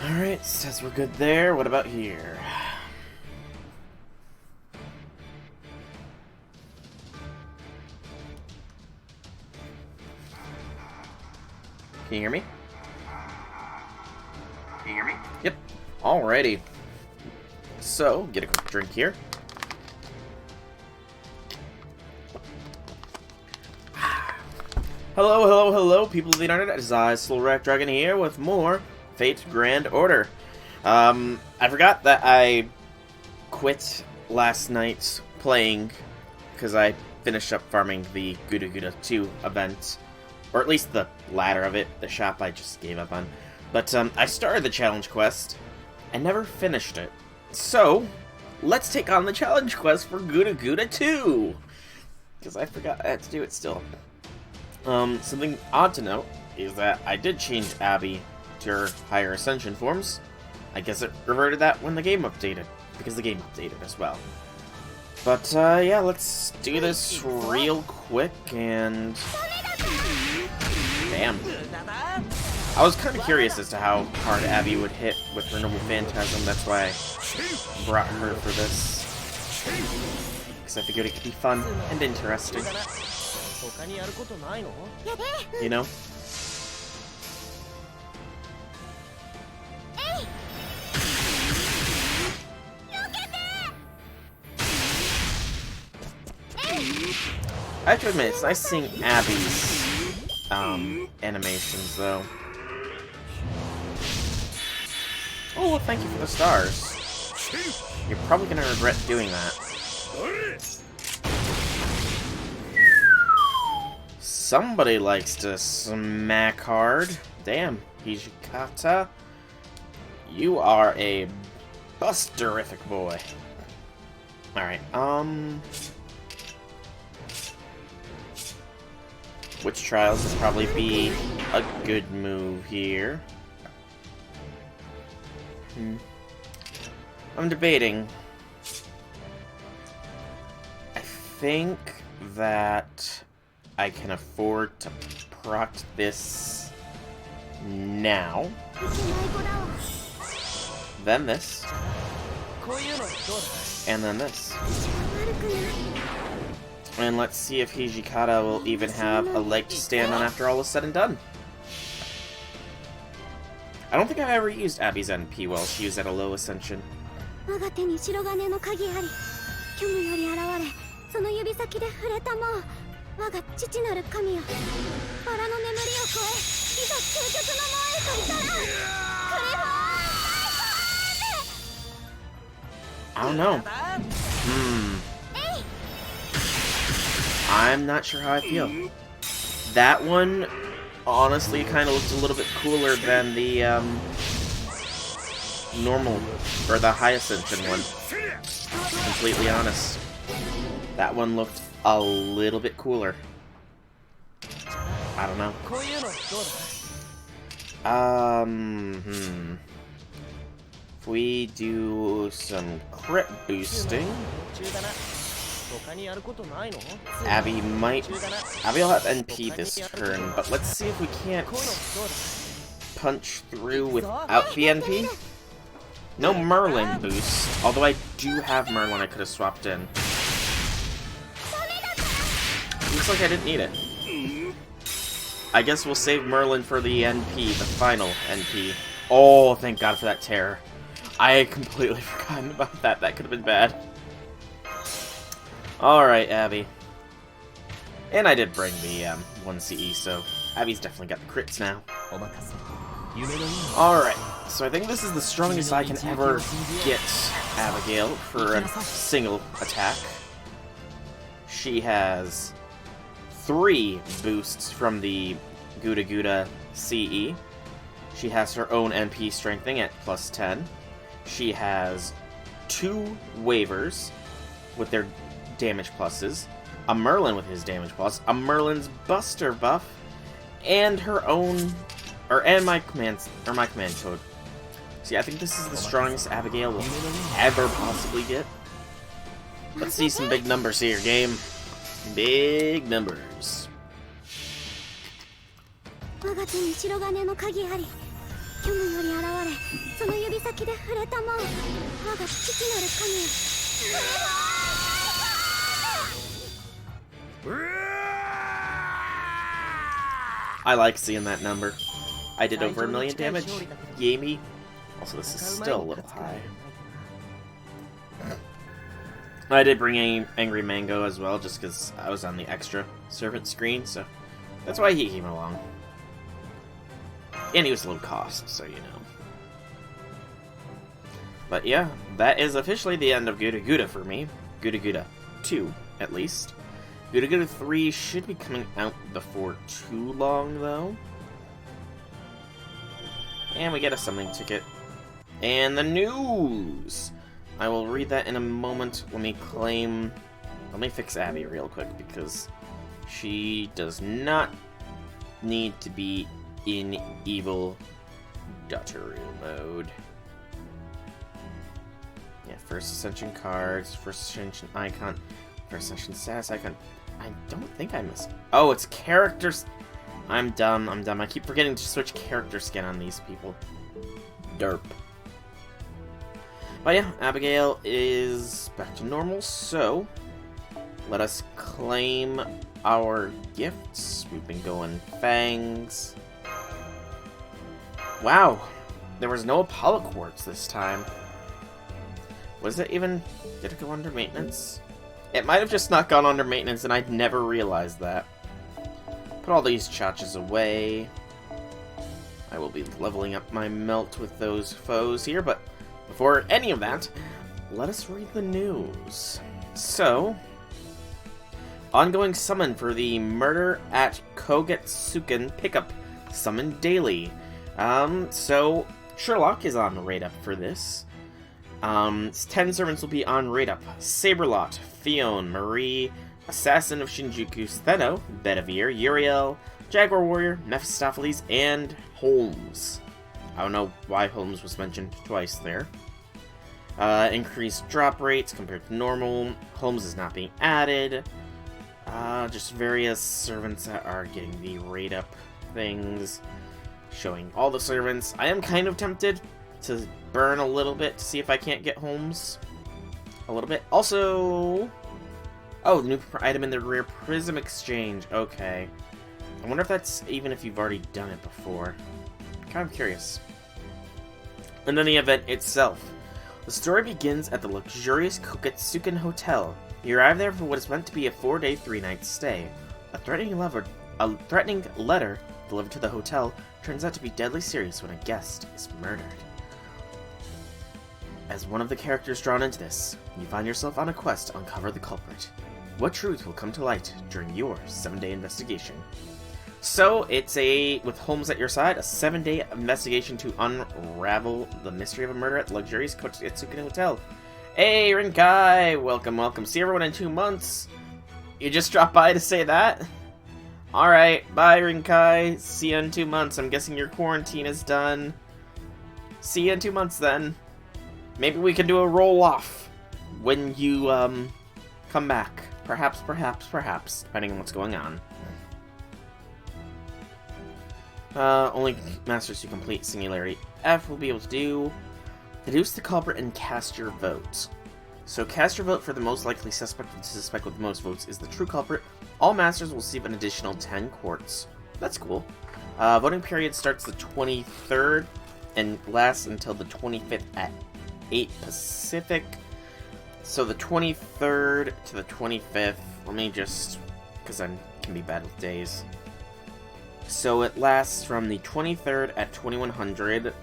Alright, says we're good there. What about here? Can you hear me? Can you hear me? Yep. Alrighty. So, get a quick drink here. Hello, hello, hello, people of the internet. It is I, Slow Dragon here with more Fate Grand Order. I forgot that I quit last night playing because I finished up farming the Guda Guda 2 event. Or at least the latter of it. The shop I just gave up on. But I started the challenge quest and never finished it. So, let's take on the challenge quest for Guda Guda 2! Because I forgot I had to do it still. Something odd to note is that I did change Abby to her higher ascension forms. I guess it reverted that when the game updated, because the game updated as well. But, yeah, let's do this real quick, and... Damn. I was kind of curious as to how hard Abby would hit with her normal Phantasm, that's why I brought her for this. Because I figured it could be fun and interesting. You know? I have to admit, it's nice seeing Abby's animations, though. Oh, well, thank you for the stars. You're probably gonna regret doing that. Somebody likes to smack hard. Damn, Hijikata. You are a busterific boy. Alright, Witch Trials would probably be a good move here. I'm debating. I think that I can afford to proc this now. Then this. And then this. And let's see if Hijikata will even have a leg to stand on after all is said and done. I don't think I've ever used Abby's NP while she was at a low ascension. I don't know. I'm not sure how I feel. That one, honestly, kind of looked a little bit cooler than the, normal, or the high ascension one. Completely honest. That one looked a little bit cooler. I don't know. If we do some crit boosting... Abby will have NP this turn, but let's see if we can't punch through without the NP. No Merlin boost, although I do have Merlin I could have swapped in. Looks like I didn't need it. I guess we'll save Merlin for the NP, the final NP. Oh, thank God for that terror. I had completely forgotten about that. That could have been bad. Alright, Abby. And I did bring the 1 CE, so Abby's definitely got the crits now. Alright, so I think this is the strongest I can ever get Abigail for a single attack. She has 3 boosts from the Guda Guda CE. She has her own NP strengthening at plus 10. She has 2 waivers with their damage pluses, a Merlin with his damage plus, a Merlin's Buster buff, and her own, and my command code. See, I think this is the strongest Abigail will ever possibly get. Let's see some big numbers here, game. Big numbers. 虚無より現れ、その指先で触れたもん。我が父なる神よ。I like seeing that number. I did over 1 million damage. Yay. Also, this is still a little high. I did bring Angry Mango as well, just because I was on the extra servant screen, so that's why he came along. And he was low cost, so you know. But yeah, that is officially the end of Guda Guda for me. Guda Guda 2, at least. Guda Guda 3 should be coming out before too long, though. And we get a summoning ticket. And the news! I will read that in a moment. Let me fix Abby real quick, because she does not need to be in evil Dutaru mode. Yeah, first ascension cards, first ascension icon, first ascension status icon. I don't think I missed. Oh, it's characters. I'm dumb. I keep forgetting to switch character skin on these people. Derp. But yeah, Abigail is back to normal, so let us claim our gifts. We've been going fangs. Wow, there was no Apollo Quartz this time. Was it even... did it go under maintenance? It might have just not gone under maintenance and I'd never realized that. Put all these chachas away. I will be leveling up my melt with those foes here, but before any of that, let us read the news. So, ongoing summon for the Murder at Kogetsukan pickup. Summon daily. So, Sherlock is on raid up for this. 10 servants will be on raid up. Saberlot, Fion, Marie, Assassin of Shinjuku, Stheno, Bedivere, Uriel, Jaguar Warrior, Mephistopheles, and Holmes. I don't know why Holmes was mentioned twice there. Increased drop rates compared to normal. Holmes is not being added. Just various servants that are getting the raid up things. Showing all the servants. I am kind of tempted to burn a little bit to see if I can't get Holmes. A little bit. Also... oh, new item in the rare Prism Exchange. Okay. I wonder if that's even if you've already done it before. Kind of curious. And then the event itself. The story begins at the luxurious Kogetsukan Hotel. You arrive there for what is meant to be a 4-day, 3-night stay. A threatening letter delivered to the hotel turns out to be deadly serious when a guest is murdered. As one of the characters drawn into this, you find yourself on a quest to uncover the culprit. What truth will come to light during your 7-day investigation? So, it's with Holmes at your side, a 7-day investigation to unravel the mystery of a murder at the luxurious Kogetsukan Hotel. Hey, Rinkai! Welcome. See everyone in 2 months. You just dropped by to say that? Alright, bye, Rinkai. See you in 2 months. I'm guessing your quarantine is done. See you in 2 months, then. Maybe we can do a roll-off when you, come back. Perhaps, depending on what's going on. Only masters who complete Singularity F will be able to do... deduce the culprit and cast your vote. So cast your vote for the most likely suspect. The suspect with the most votes is the true culprit. All masters will receive an additional 10 quartz. That's cool. Voting period starts the 23rd and lasts until the 25th at 8 Pacific. So the 23rd to the 25th, let me just, because I can be bad with days. So it lasts from the 23rd at 2100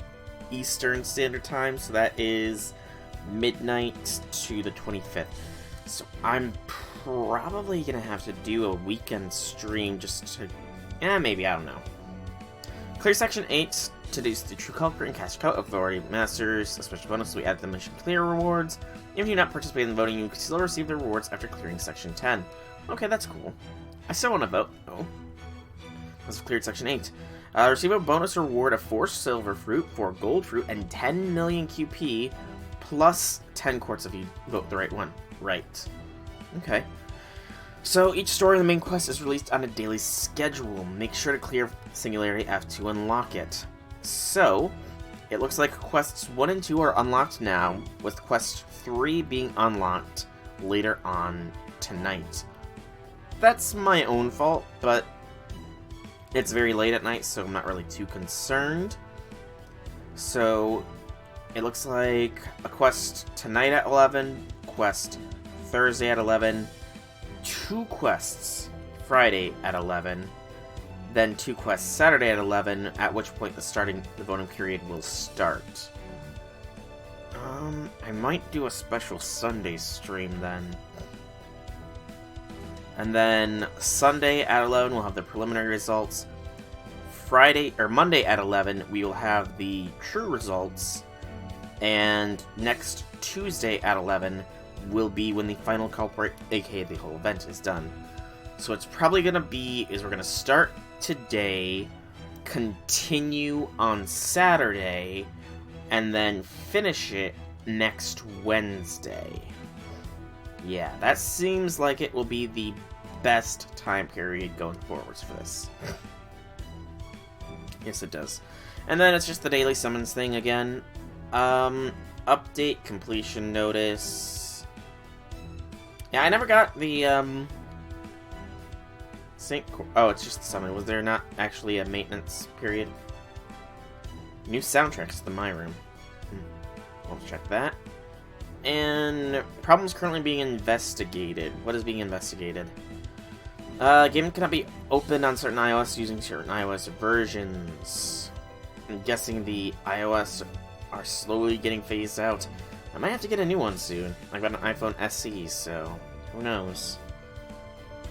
Eastern Standard Time, so that is midnight to the 25th. So I'm probably going to have to do a weekend stream just to, maybe, I don't know. Clear Section 8 to deduce the true culprit and cast your vote. If already masters, a special bonus, we add the mission clear rewards. If you do not participate in the voting, you can still receive the rewards after clearing Section 10. Okay, that's cool. I still want to vote, though. Let's clear Section 8. Receive a bonus reward of 4 silver fruit, 4 gold fruit, and 10 million QP, plus 10 quartz if you vote the right one. Right. Okay. So each story in the main quest is released on a daily schedule. Make sure to clear Singularity F to unlock it. So, it looks like quests 1 and 2 are unlocked now, with quest 3 being unlocked later on tonight. That's my own fault, but it's very late at night, so I'm not really too concerned. So, it looks like a quest tonight at 11, quest Thursday at 11, 2 quests Friday at 11, then 2 quests Saturday at 11, at which point the voting period will start. I might do a special Sunday stream then. And then Sunday at 11 we'll have the preliminary results. Monday at 11 we will have the true results. And next Tuesday at 11 will be when the final culprit, aka the whole event, is done. So it's probably gonna be we're gonna start today, continue on Saturday, and then finish it next Wednesday. Yeah, that seems like it will be the best time period going forwards for this. Yes, it does. And then it's just the daily summons thing again. Update completion notice. Yeah, I never got the, oh, it's just the summon. Was there not actually a maintenance period? New soundtracks to my room. I'll check that. And problems currently being investigated. What is being investigated? Game cannot be opened on certain iOS using certain iOS versions. I'm guessing the iOS are slowly getting phased out. I might have to get a new one soon. I've got an iPhone SE, so who knows?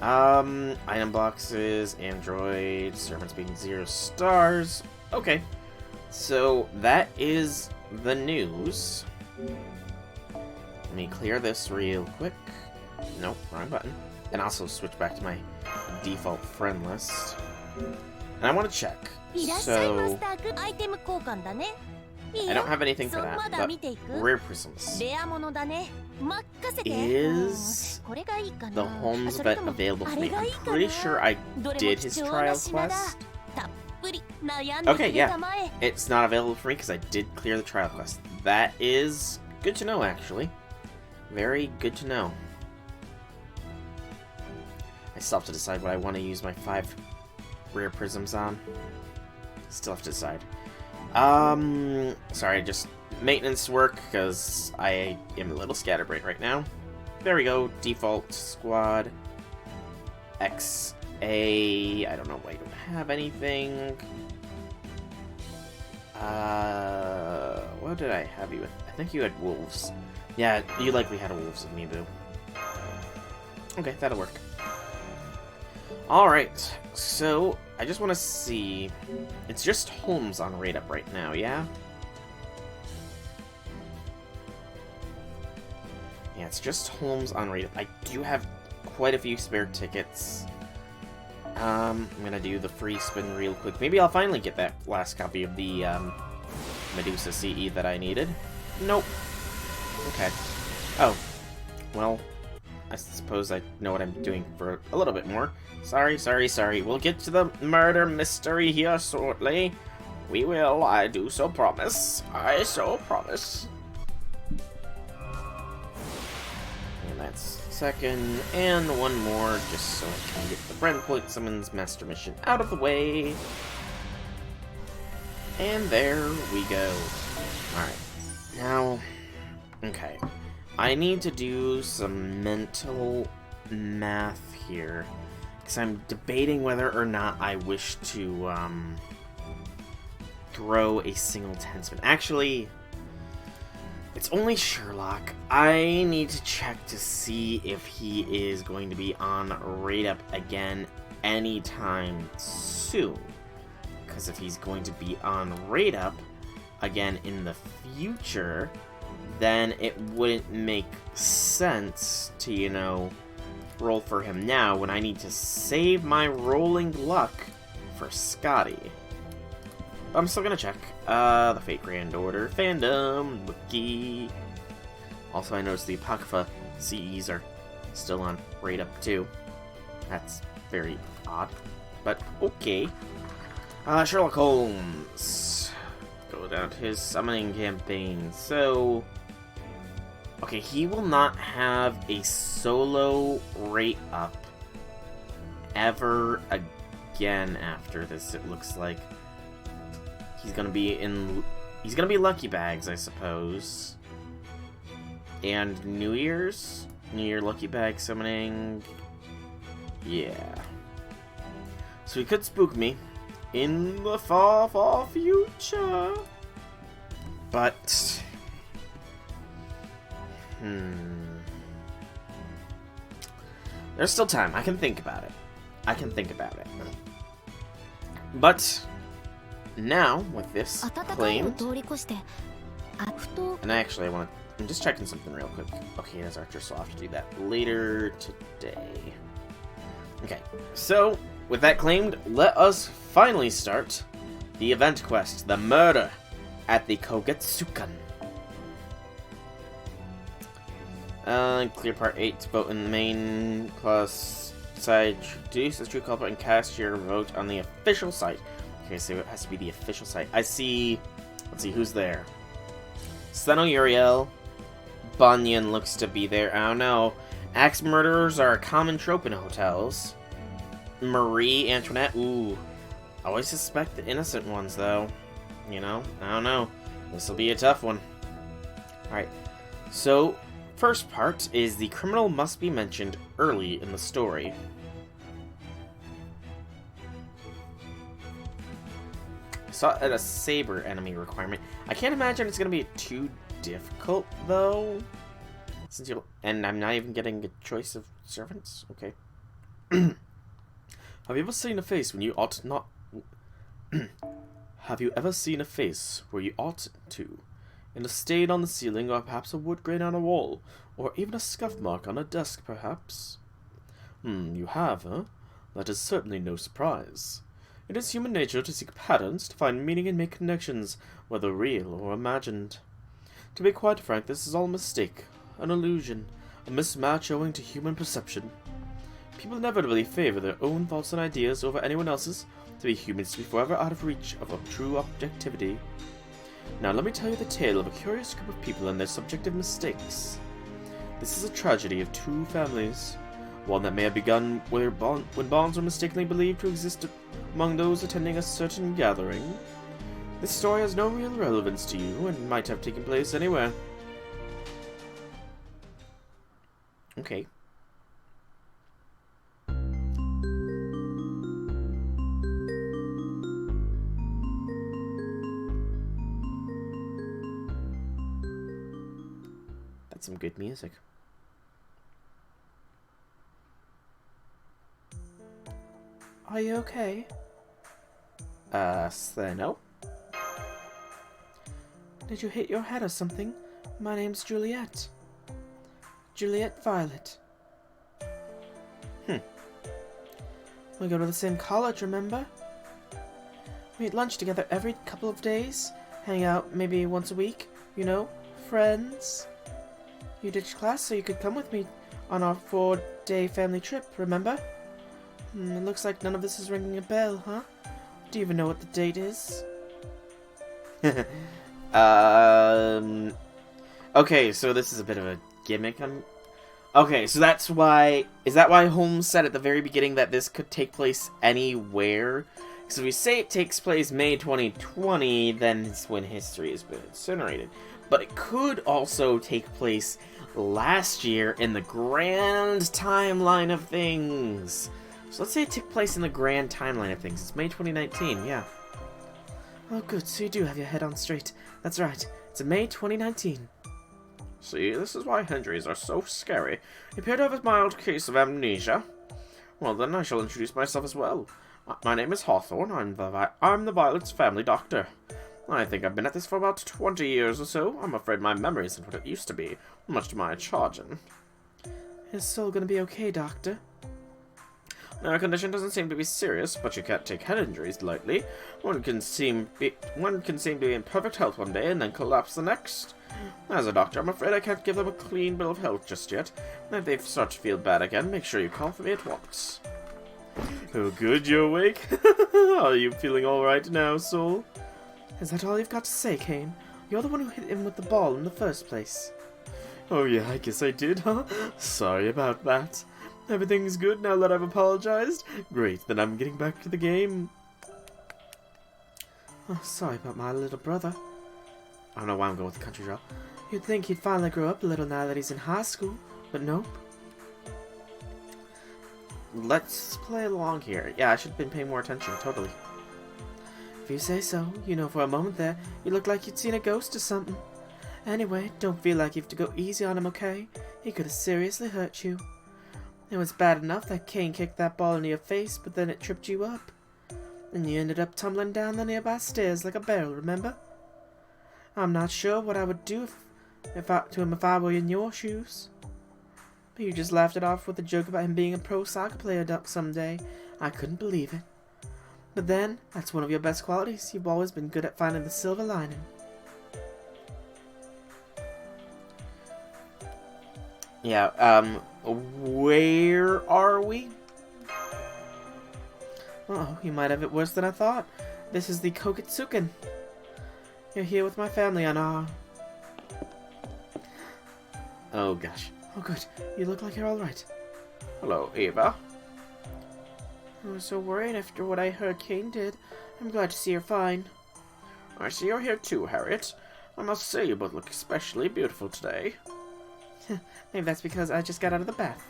Item boxes, Android, servants being 0 stars. Okay, so that is the news. Let me clear this real quick. Nope, wrong button. And also switch back to my default friend list. And I want to check. So I don't have anything for that, but rare prisms. Is the Holmes event available for me? I'm pretty sure I did his trial quest. Okay, yeah. It's not available for me because I did clear the trial quest. That is good to know, actually. Very good to know. I still have to decide what I want to use my 5 rare prisms on. Still have to decide. Sorry, just maintenance work, because I am a little scatterbrained right now. There we go, default squad. XA, I don't know why you don't have anything. What did I have you with? I think you had wolves. Yeah, you likely had a wolves with me, boo. Okay, that'll work. Alright, so I just want to see. It's just Holmes on Raid Up right now, yeah? Yeah, it's just Holmes on Raid Up. I do have quite a few spare tickets. I'm gonna do the free spin real quick. Maybe I'll finally get that last copy of the Medusa CE that I needed. Nope. Okay. Oh. Well, I suppose I know what I'm doing for a little bit more. Sorry. We'll get to the murder mystery here shortly. We will, I do so promise. I so promise. And that's second, and one more, just so I can get the friend point summons master mission out of the way. And there we go. Alright. Now, okay. I need to do some mental math here, because I'm debating whether or not I wish to throw a single 10-spin. Actually, it's only Sherlock. I need to check to see if he is going to be on Raid Up again anytime soon. Because if he's going to be on Raid Up again in the future, then it wouldn't make sense to, you know, roll for him now when I need to save my rolling luck for Scotty. But I'm still gonna check. The Fate Grand Order fandom wiki. Also, I noticed the Apocrypha CEs are still on Raid Up too. That's very odd, but okay. Sherlock Holmes. go down to his summoning campaign. So, okay, he will not have a solo rate up ever again after this, it looks like. He's gonna be Lucky Bags, I suppose. And New Year Lucky Bag summoning. Yeah. So he could spook me in the far, far future. But there's still time. I can think about it. But now, with this claimed, and actually I'm just checking something real quick. Okay, there's Archer, so I'll have to do that later today. Okay, so, with that claimed, let us finally start the event quest, the murder at the Kogetsukan. Clear part 8, vote in the main plus side, introduce the true culprit and cast your vote on the official site. Okay, so it has to be the official site. I see, let's see, who's there? Seno Uriel, Bunyan looks to be there, I don't know. Axe murderers are a common trope in hotels. Marie Antoinette, ooh. I always suspect the innocent ones, though. You know, I don't know. This will be a tough one. Alright, so first part is the criminal must be mentioned early in the story. I saw it a saber enemy requirement. I can't imagine it's going to be too difficult, though. And I'm not even getting a choice of servants? Okay. Have you ever seen a face when you ought not... Have you ever seen a face where you ought to? In a stain on the ceiling, or perhaps a wood grain on a wall, or even a scuff mark on a desk, perhaps? You have, huh? That is certainly no surprise. It is human nature to seek patterns, to find meaning and make connections, whether real or imagined. To be quite frank, this is all a mistake, an illusion, a mismatch owing to human perception. People inevitably favor their own thoughts and ideas over anyone else's. To be human is to be forever out of reach of true objectivity. Now let me tell you the tale of a curious group of people and their subjective mistakes. This is a tragedy of two families. One that may have begun when bonds were mistakenly believed to exist among those attending a certain gathering. This story has no real relevance to you and might have taken place anywhere. Okay. That's some good music. Are you okay? Seno? Did you hit your head or something? My name's Juliet. Juliet Violet. We go to the same college, remember? We eat lunch together every couple of days. Hang out maybe once a week. You know, friends. You ditched class so you could come with me on our 4-day family trip, remember? It looks like none of this is ringing a bell, huh? Do you even know what the date is? Okay, so this is a bit of a gimmick. Okay, so that's why... Is that why Holmes said at the very beginning that this could take place anywhere? Because if we say it takes place May 2020, then it's when history has been incinerated. But it could also take place last year in the grand timeline of things. So let's say it took place in the grand timeline of things. It's May 2019, yeah. Oh good, so you do have your head on straight. That's right, it's May 2019. See, this is why injuries are so scary. You appear to have a mild case of amnesia. Well then, I shall introduce myself as well. My name is Hawthorne. I'm the Violet's family doctor. I think I've been at this for about 20 years or so. I'm afraid my memory isn't what it used to be, much to my chagrin. Is Sol gonna be okay, doctor? Her condition doesn't seem to be serious, but you can't take head injuries lightly. One can seem to be in perfect health one day and then collapse the next. As a doctor, I'm afraid I can't give them a clean bill of health just yet. If they start to feel bad again, make sure you call for me at once. Oh good, you're awake? Are you feeling alright now, Sol? Is that all you've got to say, Kane? You're the one who hit him with the ball in the first place. Oh yeah, I guess I did, huh? Sorry about that. Everything's good now that I've apologized? Great, then I'm getting back to the game. Oh, sorry about my little brother. I don't know why I'm going with the country draw. You'd think he'd finally grow up a little now that he's in high school, but nope. Let's play along here. Yeah, I should have been paying more attention, totally. If you say so. You know, for a moment there, you looked like you'd seen a ghost or something. Anyway, don't feel like you have to go easy on him, okay? He could have seriously hurt you. It was bad enough that Kane kicked that ball into your face, but then it tripped you up. And you ended up tumbling down the nearby stairs like a barrel, remember? I'm not sure what I would do to him if I were in your shoes. But you just laughed it off with a joke about him being a pro soccer player someday. I couldn't believe it. But then, that's one of your best qualities. You've always been good at finding the silver lining. Yeah, where are we? Oh, you might have it worse than I thought. This is the Kogetsukan. You're here with my family on our... Oh gosh. Oh good. You look like you're alright. Hello, Eva. I was so worried after what I heard Kane did. I'm glad to see you're fine. I see you're here too, Harriet. I must say you both look especially beautiful today. Maybe that's because I just got out of the bath.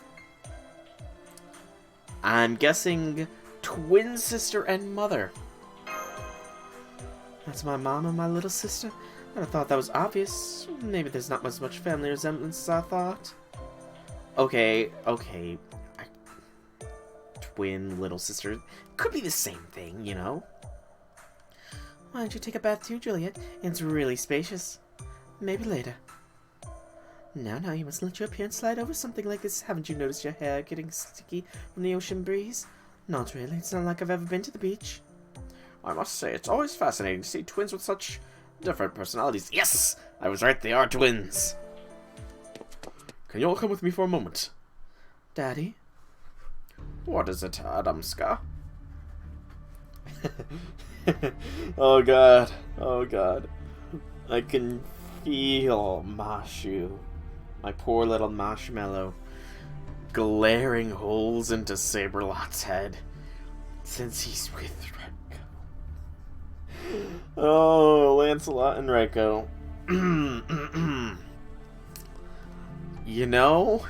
I'm guessing twin sister and mother. That's my mom and my little sister. I thought that was obvious. Maybe there's not as much family resemblance as I thought. Okay. Twin, little sister. Could be the same thing, you know? Why don't you take a bath too, Juliet? It's really spacious. Maybe later. Now, you must let your appearance slide over something like this. Haven't you noticed your hair getting sticky from the ocean breeze? Not really. It's not like I've ever been to the beach. I must say, it's always fascinating to see twins with such different personalities. Yes! I was right, they are twins. Can you all come with me for a moment? Daddy? What is it, Adamska? Oh god. I can feel Mashu, my poor little marshmallow, glaring holes into Saberlot's head since he's with Reiko. Oh, Lancelot and Reiko. You know,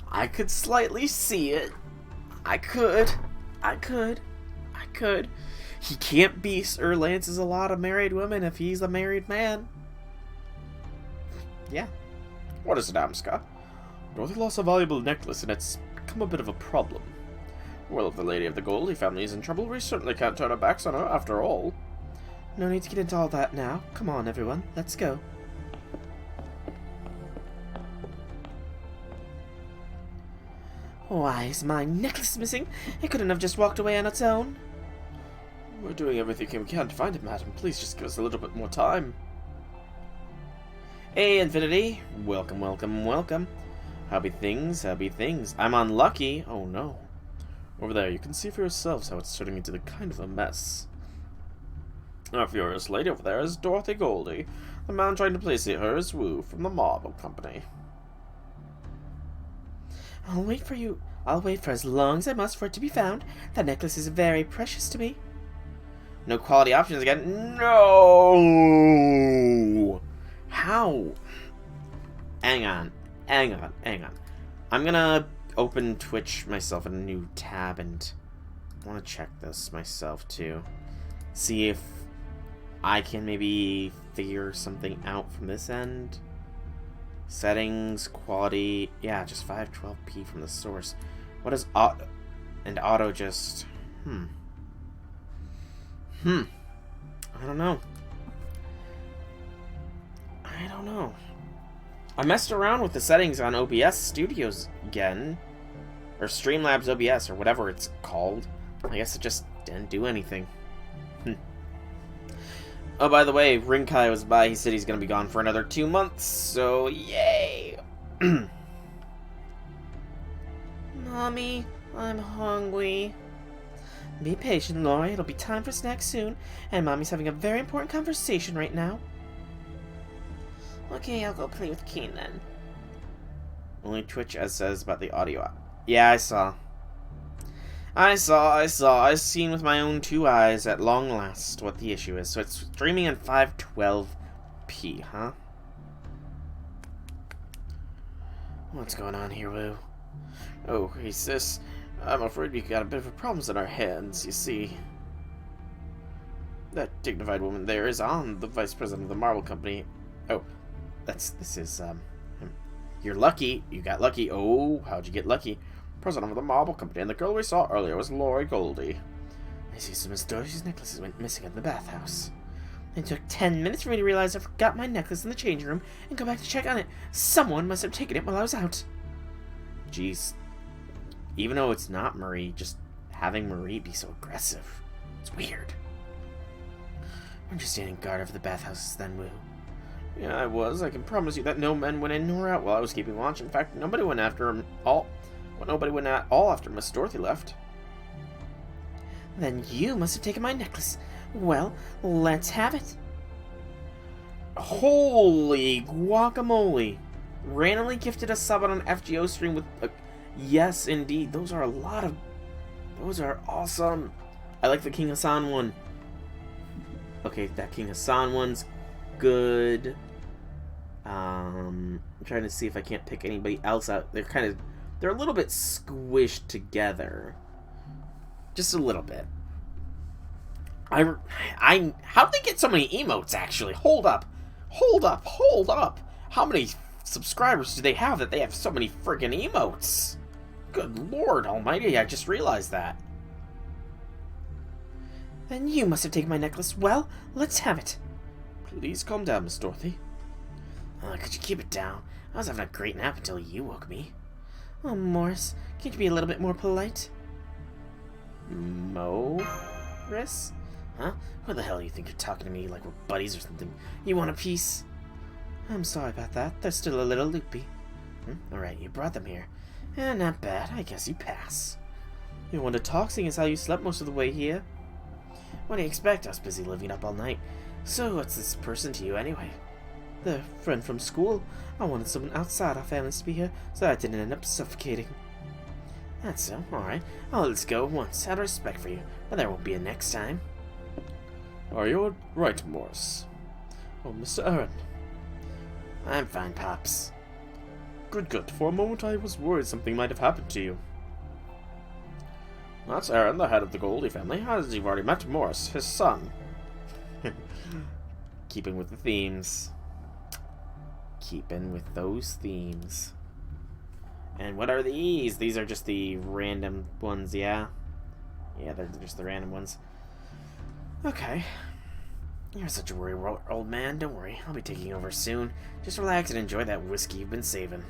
I could slightly see it. I could. He can't be Sir Lance's a lot of married women if he's a married man. Yeah. What is it, Amska? Dorothy lost a valuable necklace and it's become a bit of a problem. Well, if the Lady of the Goldie family is in trouble, we certainly can't turn our backs on her after all. No need to get into all that now. Come on, everyone. Let's go. Why is my necklace missing? It couldn't have just walked away on its own. We're doing everything we can to find it, madam. Please just give us a little bit more time. Hey, Infinity. Welcome. Happy things. I'm unlucky. Oh, no. Over there, you can see for yourselves how it's turning into the kind of a mess. Our furious lady over there is Dorothy Goldie. The man trying to placate her is Wu from the Marble Company. I'll wait for as long as I must for it to be found. That necklace is very precious to me. No quality options again. No! How? Hang on. I'm gonna open Twitch myself in a new tab and I want to check this myself too. See if I can maybe figure something out from this end. Settings, quality, yeah, just 512p from the source. What is auto? And auto just, I don't know. I messed around with the settings on OBS Studios again. Or Streamlabs OBS, or whatever it's called. I guess it just didn't do anything. Oh, by the way, Rinkai was by. He said he's going to be gone for another 2 months, so yay! Mommy, I'm hungry. Be patient, Laura. It'll be time for snacks soon, and Mommy's having a very important conversation right now. Okay, I'll go play with Kane then. Only Twitch as says about the audio app. Yeah, I saw. I've seen with my own 2 eyes at long last what the issue is. So it's streaming on 512p, huh? What's going on here, Woo? Oh, hey sis. I'm afraid we got a bit of problems on our hands, you see. That dignified woman there is on the vice president of the Marble Company. Oh, this is, you're lucky. You got lucky. Oh, how'd you get lucky? President of the Marble Company, and the girl we saw earlier was Lori Goldie. I see some of Dorothy's necklaces went missing at the bathhouse. It took 10 minutes for me to realize I forgot my necklace in the changing room and go back to check on it. Someone must have taken it while I was out. Jeez. Even though it's not Marie, just having Marie be so aggressive. It's weird. Weren't you standing guard over the bathhouses then, Woo? Yeah, I was. I can promise you that no men went in nor out while I was keeping watch. In fact, nobody went after him all. Well, nobody went at all after Miss Dorothy left. Then you must have taken my necklace. Well, let's have it. Holy guacamole! Randomly gifted a sub on an FGO stream with a... Yes, indeed. Those are a lot of... Those are awesome. I like the King Hassan one. Okay, that King Hassan one's good. I'm trying to see if I can't pick anybody else out. They're a little bit squished together. Just a little bit. How'd they get so many emotes, actually? Hold up. How many subscribers do they have that they have so many friggin' emotes? Good lord almighty, I just realized that. Then you must have taken my necklace. Well, let's have it. Please calm down, Miss Dorothy. Could you keep it down? I was having a great nap until you woke me. Oh, Morris, can't you be a little bit more polite? Morris? Huh? Who the hell do you think you're talking to me like we're buddies or something? You want a piece? I'm sorry about that. They're still a little loopy. Alright, you brought them here. Not bad. I guess you pass. You want to talk, seeing as how you slept most of the way here? What do you expect? I was busy living up all night. So, what's this person to you anyway? The friend from school. I wanted someone outside our families to be here, so I didn't end up suffocating. That's so. Alright. I'll let go once, out of respect for you, but there won't be a next time. Are you right, Morris? Oh, Mr. Aaron. I'm fine, Pops. Good. For a moment I was worried something might have happened to you. That's Aaron, the head of the Goldie family. As you've already met Morris, his son. Keeping with the themes. Keeping with those themes. And what are these? These are just the random ones, yeah? Yeah, they're just the random ones. Okay. You're such a worry, old man. Don't worry. I'll be taking over soon. Just relax and enjoy that whiskey you've been saving.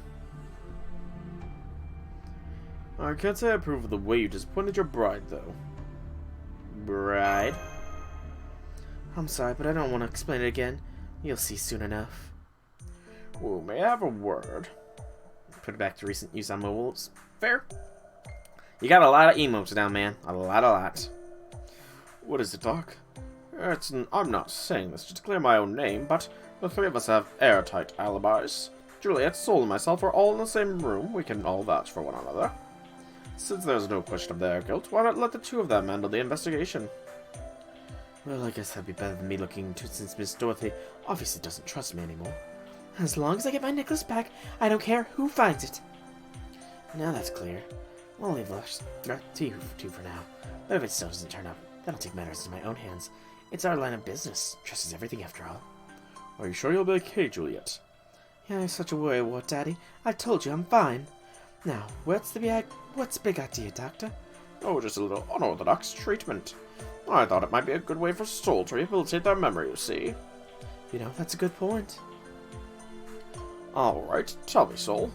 I can't say I approve of the way you disappointed your bride, though. Bride? I'm sorry, but I don't want to explain it again. You'll see soon enough. Well, may I have a word? Put it back to recent use on mobiles. Fair. You got a lot of emotes now, man. A lot. What is it, Doc? I'm not saying this to declare my own name, but the three of us have airtight alibis. Juliet, Sol, and myself are all in the same room. We can all vouch for one another. Since there's no question of their guilt, why not let the two of them handle the investigation? Well, I guess that'd be better than me looking into it, since Miss Dorothy obviously doesn't trust me anymore. As long as I get my necklace back, I don't care who finds it. Now that's clear. I'll leave the two for now. But if it still doesn't turn up, that'll take matters into my own hands. It's our line of business. Trust is everything after all. Are you sure you'll be okay, Juliet? Yeah, I'm such a worrywart, Daddy. I told you I'm fine. Now, what's the big idea, Doctor? Oh, just a little unorthodox treatment. I thought it might be a good way for Sol to rehabilitate their memory, you see. You know, that's a good point. Alright, tell me, Sol.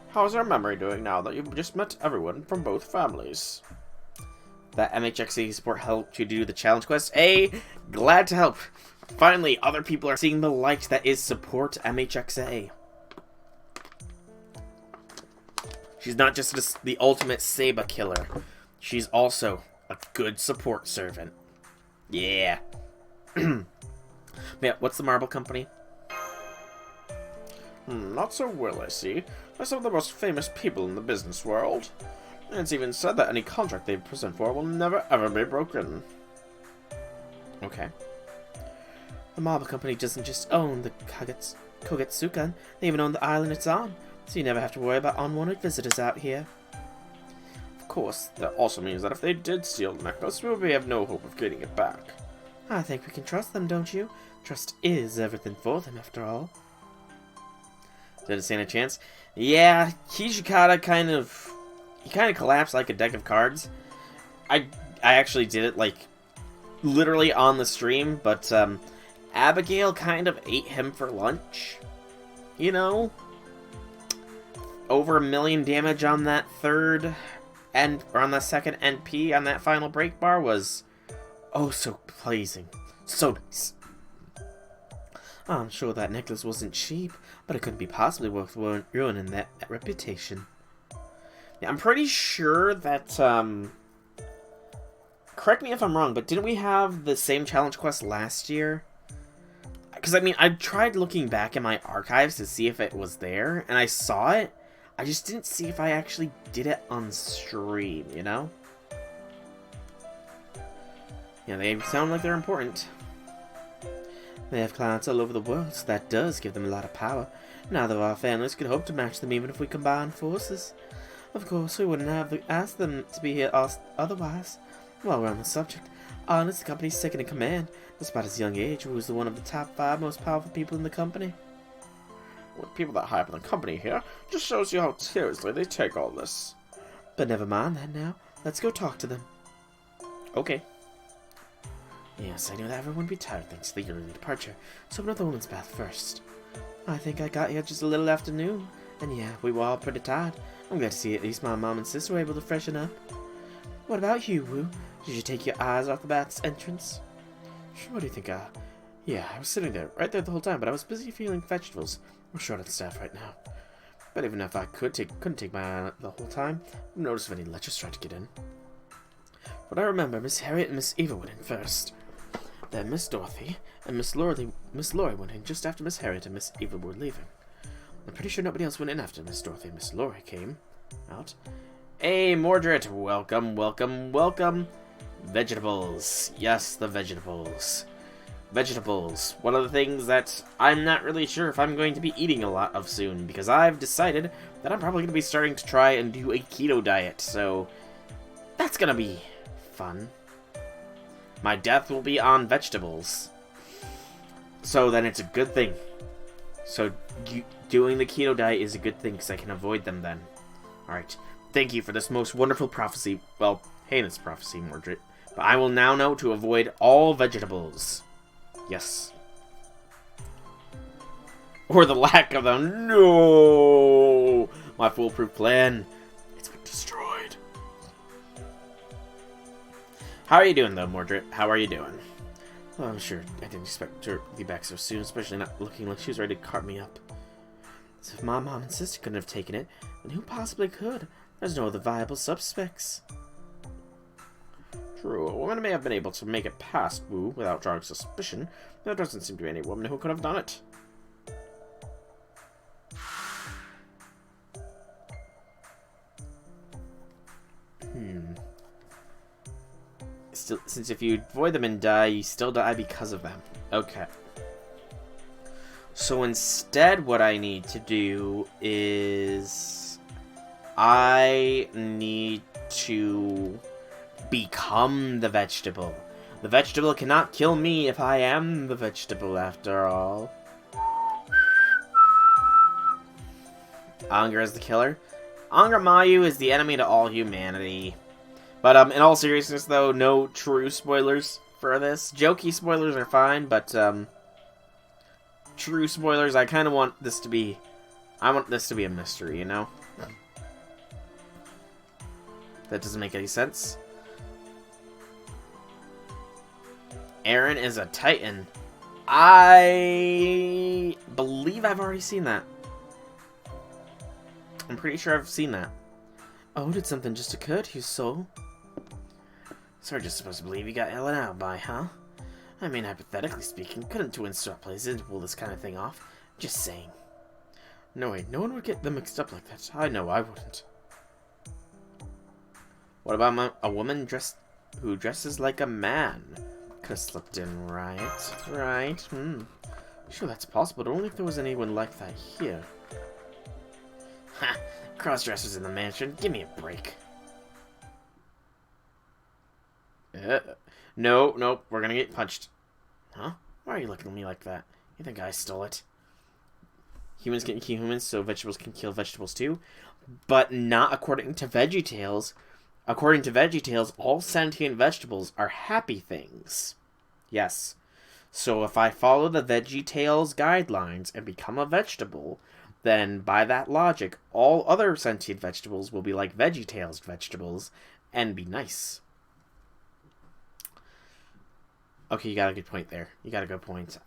How's your memory doing now that you've just met everyone from both families? That MHXA support helped you do the challenge quest. Hey, glad to help. Finally, other people are seeing the light that is support MHXA. She's not just the ultimate Seba killer. She's also a good support servant. Yeah. Yeah, what's the marble company? Not so well, I see. They're some of the most famous people in the business world. And it's even said that any contract they present for will never ever be broken. Okay. The marble company doesn't just own the Kogetsukan, they even own the island it's on, so you never have to worry about unwanted visitors out here. Of course, that also means that if they did steal the necklace, we would have no hope of getting it back. I think we can trust them, don't you? Trust is everything for them, after all. Didn't stand a chance. Yeah, Hijikata kind of collapsed like a deck of cards. I actually did it, like, literally on the stream, but, Abigail kind of ate him for lunch. You know? Over 1 million damage on that third, or on the second NP on that final break bar was, oh, so pleasing. So nice. I'm sure that necklace wasn't cheap, but it couldn't be possibly worth ruining that reputation. Yeah, I'm pretty sure that, correct me if I'm wrong, but didn't we have the same challenge quest last year? Because, I mean, I tried looking back in my archives to see if it was there, and I saw it. I just didn't see if I actually did it on stream, you know? Yeah, they sound like they're important. They have clients all over the world, so that does give them a lot of power. Neither of our families could hope to match them even if we combined forces. Of course, we wouldn't have asked them to be here otherwise. While we're on the subject, Arn is the company's second in command. Despite his young age, he was one of the top 5 most powerful people in the company. With people that high up in the company here, just shows you how seriously they take all this. But never mind that now. Let's go talk to them. Okay. Yes, I knew that everyone would be tired thanks to the early departure, so another woman's bath first. I think I got here just a little after noon, and yeah, we were all pretty tired. I'm glad to see at least my mom and sister were able to freshen up. What about you, Wu? Did you take your eyes off the bath's entrance? What do you think, yeah, I was sitting there, right there the whole time, but I was busy peeling vegetables. We're short on staff right now. But even if I couldn't take my eye on it the whole time, I wouldn't notice if any lechers tried to get in. But I remember Miss Harriet and Miss Eva went in first. Then Miss Dorothy and Miss Laurie went in just after Miss Harriet and Miss Eva were leaving. I'm pretty sure nobody else went in after Miss Dorothy and Miss Laurie came out. Hey, Mordred, welcome, welcome, welcome. Vegetables. Yes, the vegetables. Vegetables. One of the things that I'm not really sure if I'm going to be eating a lot of soon, because I've decided that I'm probably going to be starting to try and do a keto diet, so that's going to be fun. My death will be on vegetables. So then it's a good thing. So doing the keto diet is a good thing, because I can avoid them then. Alright. Thank you for this most wonderful prophecy. Well, heinous prophecy, Mordred. But I will now know to avoid all vegetables. Yes. Or the lack of them. No! My foolproof plan. It's been destroyed. How are you doing, though, Mordred? How are you doing? Well, I'm sure I didn't expect her to be back so soon, especially not looking like she was ready to cart me up. So if my mom and sister couldn't have taken it, then who possibly could? There's no other viable suspects. True, a woman may have been able to make it past Wu without drawing suspicion, but there doesn't seem to be any woman who could have done it. Still, since if you avoid them and die, you still die because of them. Okay. So instead, what I need to do is I need to become the vegetable. The vegetable cannot kill me if I am the vegetable, after all. Angra is the killer. Angra Mayu is the enemy to all humanity. But in all seriousness, though, no true spoilers for this. Jokey spoilers are fine, but true spoilers, I kind of want this to be... I want this to be a mystery, you know? That doesn't make any sense. Aaron is a Titan. I believe I've already seen that. I'm pretty sure I've seen that. Oh, did something just occur to you, soul? So we're just supposed to believe you got Ellen alibi, huh? I mean, hypothetically speaking, couldn't twins swap places to pull this kind of thing off? Just saying. No way, no one would get them mixed up like that. I know I wouldn't. What about a woman who dresses like a man? Could have slipped in, right? Right, Sure, that's possible, but only if there was anyone like that here. Ha! Cross-dressers in the mansion. Give me a break. No, we're gonna get punched. Huh? Why are you looking at me like that? You think I stole it? Humans can kill humans, so vegetables can kill vegetables too. But not according to VeggieTales. According to VeggieTales, all sentient vegetables are happy things. Yes. So if I follow the VeggieTales guidelines and become a vegetable, then by that logic, all other sentient vegetables will be like VeggieTales vegetables and be nice. Okay, you got a good point there. You got a good point.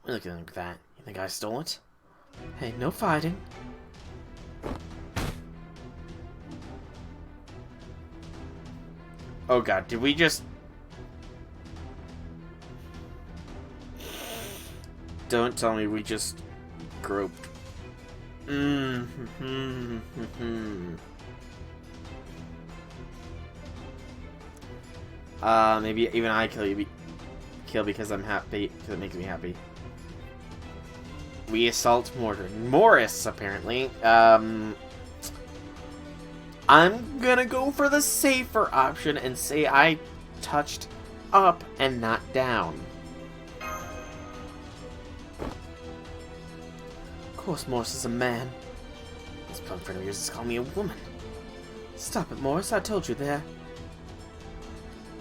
Look at that. You think I stole it? Hey, no fighting. Oh god, did we just... Don't tell me we just groped. Maybe even I kill because I'm happy, because it makes me happy. We assault Morris, apparently. I'm gonna go for the safer option and say I touched up and not down. Of course Morris is a man. This plump friend of yours is calling me a woman. Stop it, Morris, I told you there.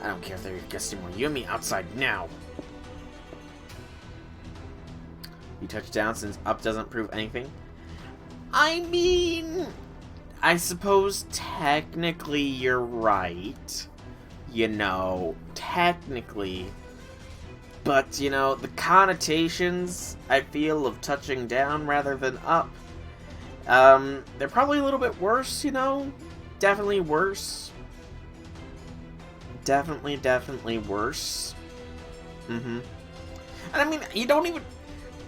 I don't care if they're your guests anymore. You and me outside now. You touch down since up doesn't prove anything? I mean... I suppose technically you're right. You know, technically. But, you know, the connotations, I feel, of touching down rather than up, they're probably a little bit worse, you know? Definitely worse. Definitely worse. And I mean, you don't even...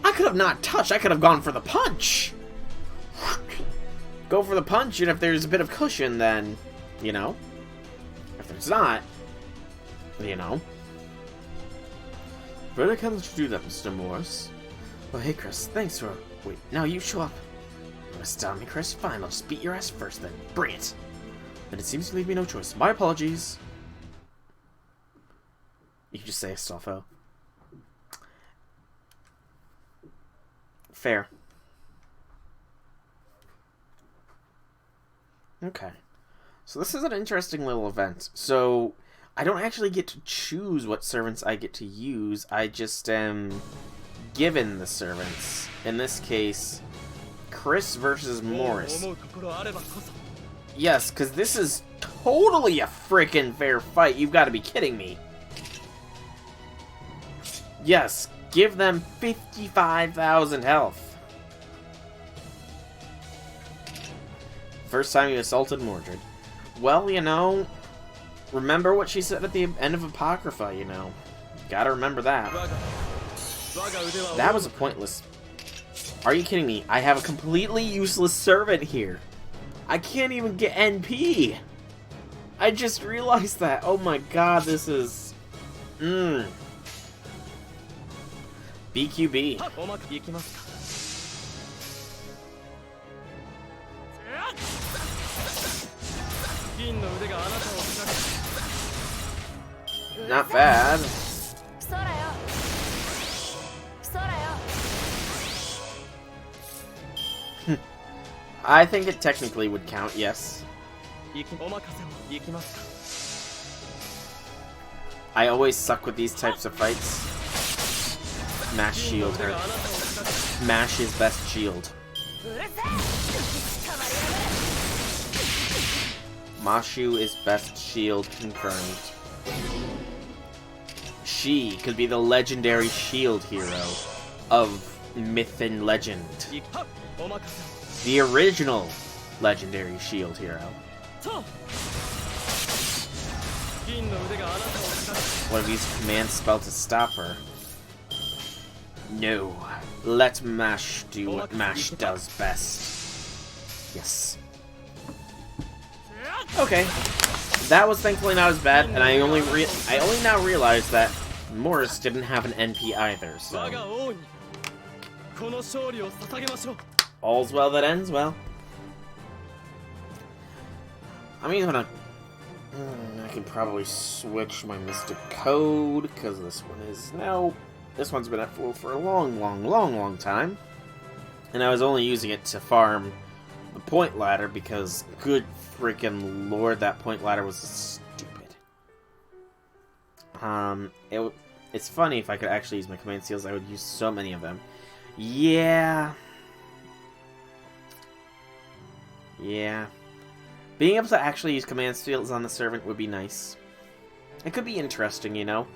I could have not touched. I could have gone for the punch. Go for the punch, and if there's a bit of cushion, then, you know. If there's not, you know. But I can't let you do that, Mr. Morris. Well, hey, Chris, thanks for... Wait, now you show up. You wanna stop me, Chris? Fine, I'll just beat your ass first, then. Bring it. Then it seems to leave me no choice. My apologies. You can just say Astolfo. Fair. Okay. So this is an interesting little event. So, I don't actually get to choose what servants I get to use. I just am given the servants. In this case, Chris versus Morris. Yes, because this is totally a freaking fair fight. You've got to be kidding me. Yes, give them 55,000 health. First time you assaulted Mordred. Well, you know, remember what she said at the end of Apocrypha, you know. Gotta remember that. That was a pointless... Are you kidding me? I have a completely useless servant here. I can't even get NP. I just realized that. Oh my god, this is... BQB. Not bad. I think it technically would count, yes. I always suck with these types of fights. Mash shield her. Mash is best shield. Mashu is best shield confirmed. She could be the legendary shield hero of myth and legend. The original legendary shield hero. What if these commands spell to stop her? No. Let Mash do what Mash does best. Yes. Okay. That was thankfully not as bad, and I only now realized that Morris didn't have an NP either, so... All's well that ends well. I'm even gonna... I can probably switch my Mystic Code, because this one is now... This one's been at full for a long time. And I was only using it to farm the point ladder, because good freaking lord, that point ladder was stupid. It's funny, if I could actually use my command seals, I would use so many of them. Yeah. Being able to actually use command seals on the servant would be nice. It could be interesting, you know?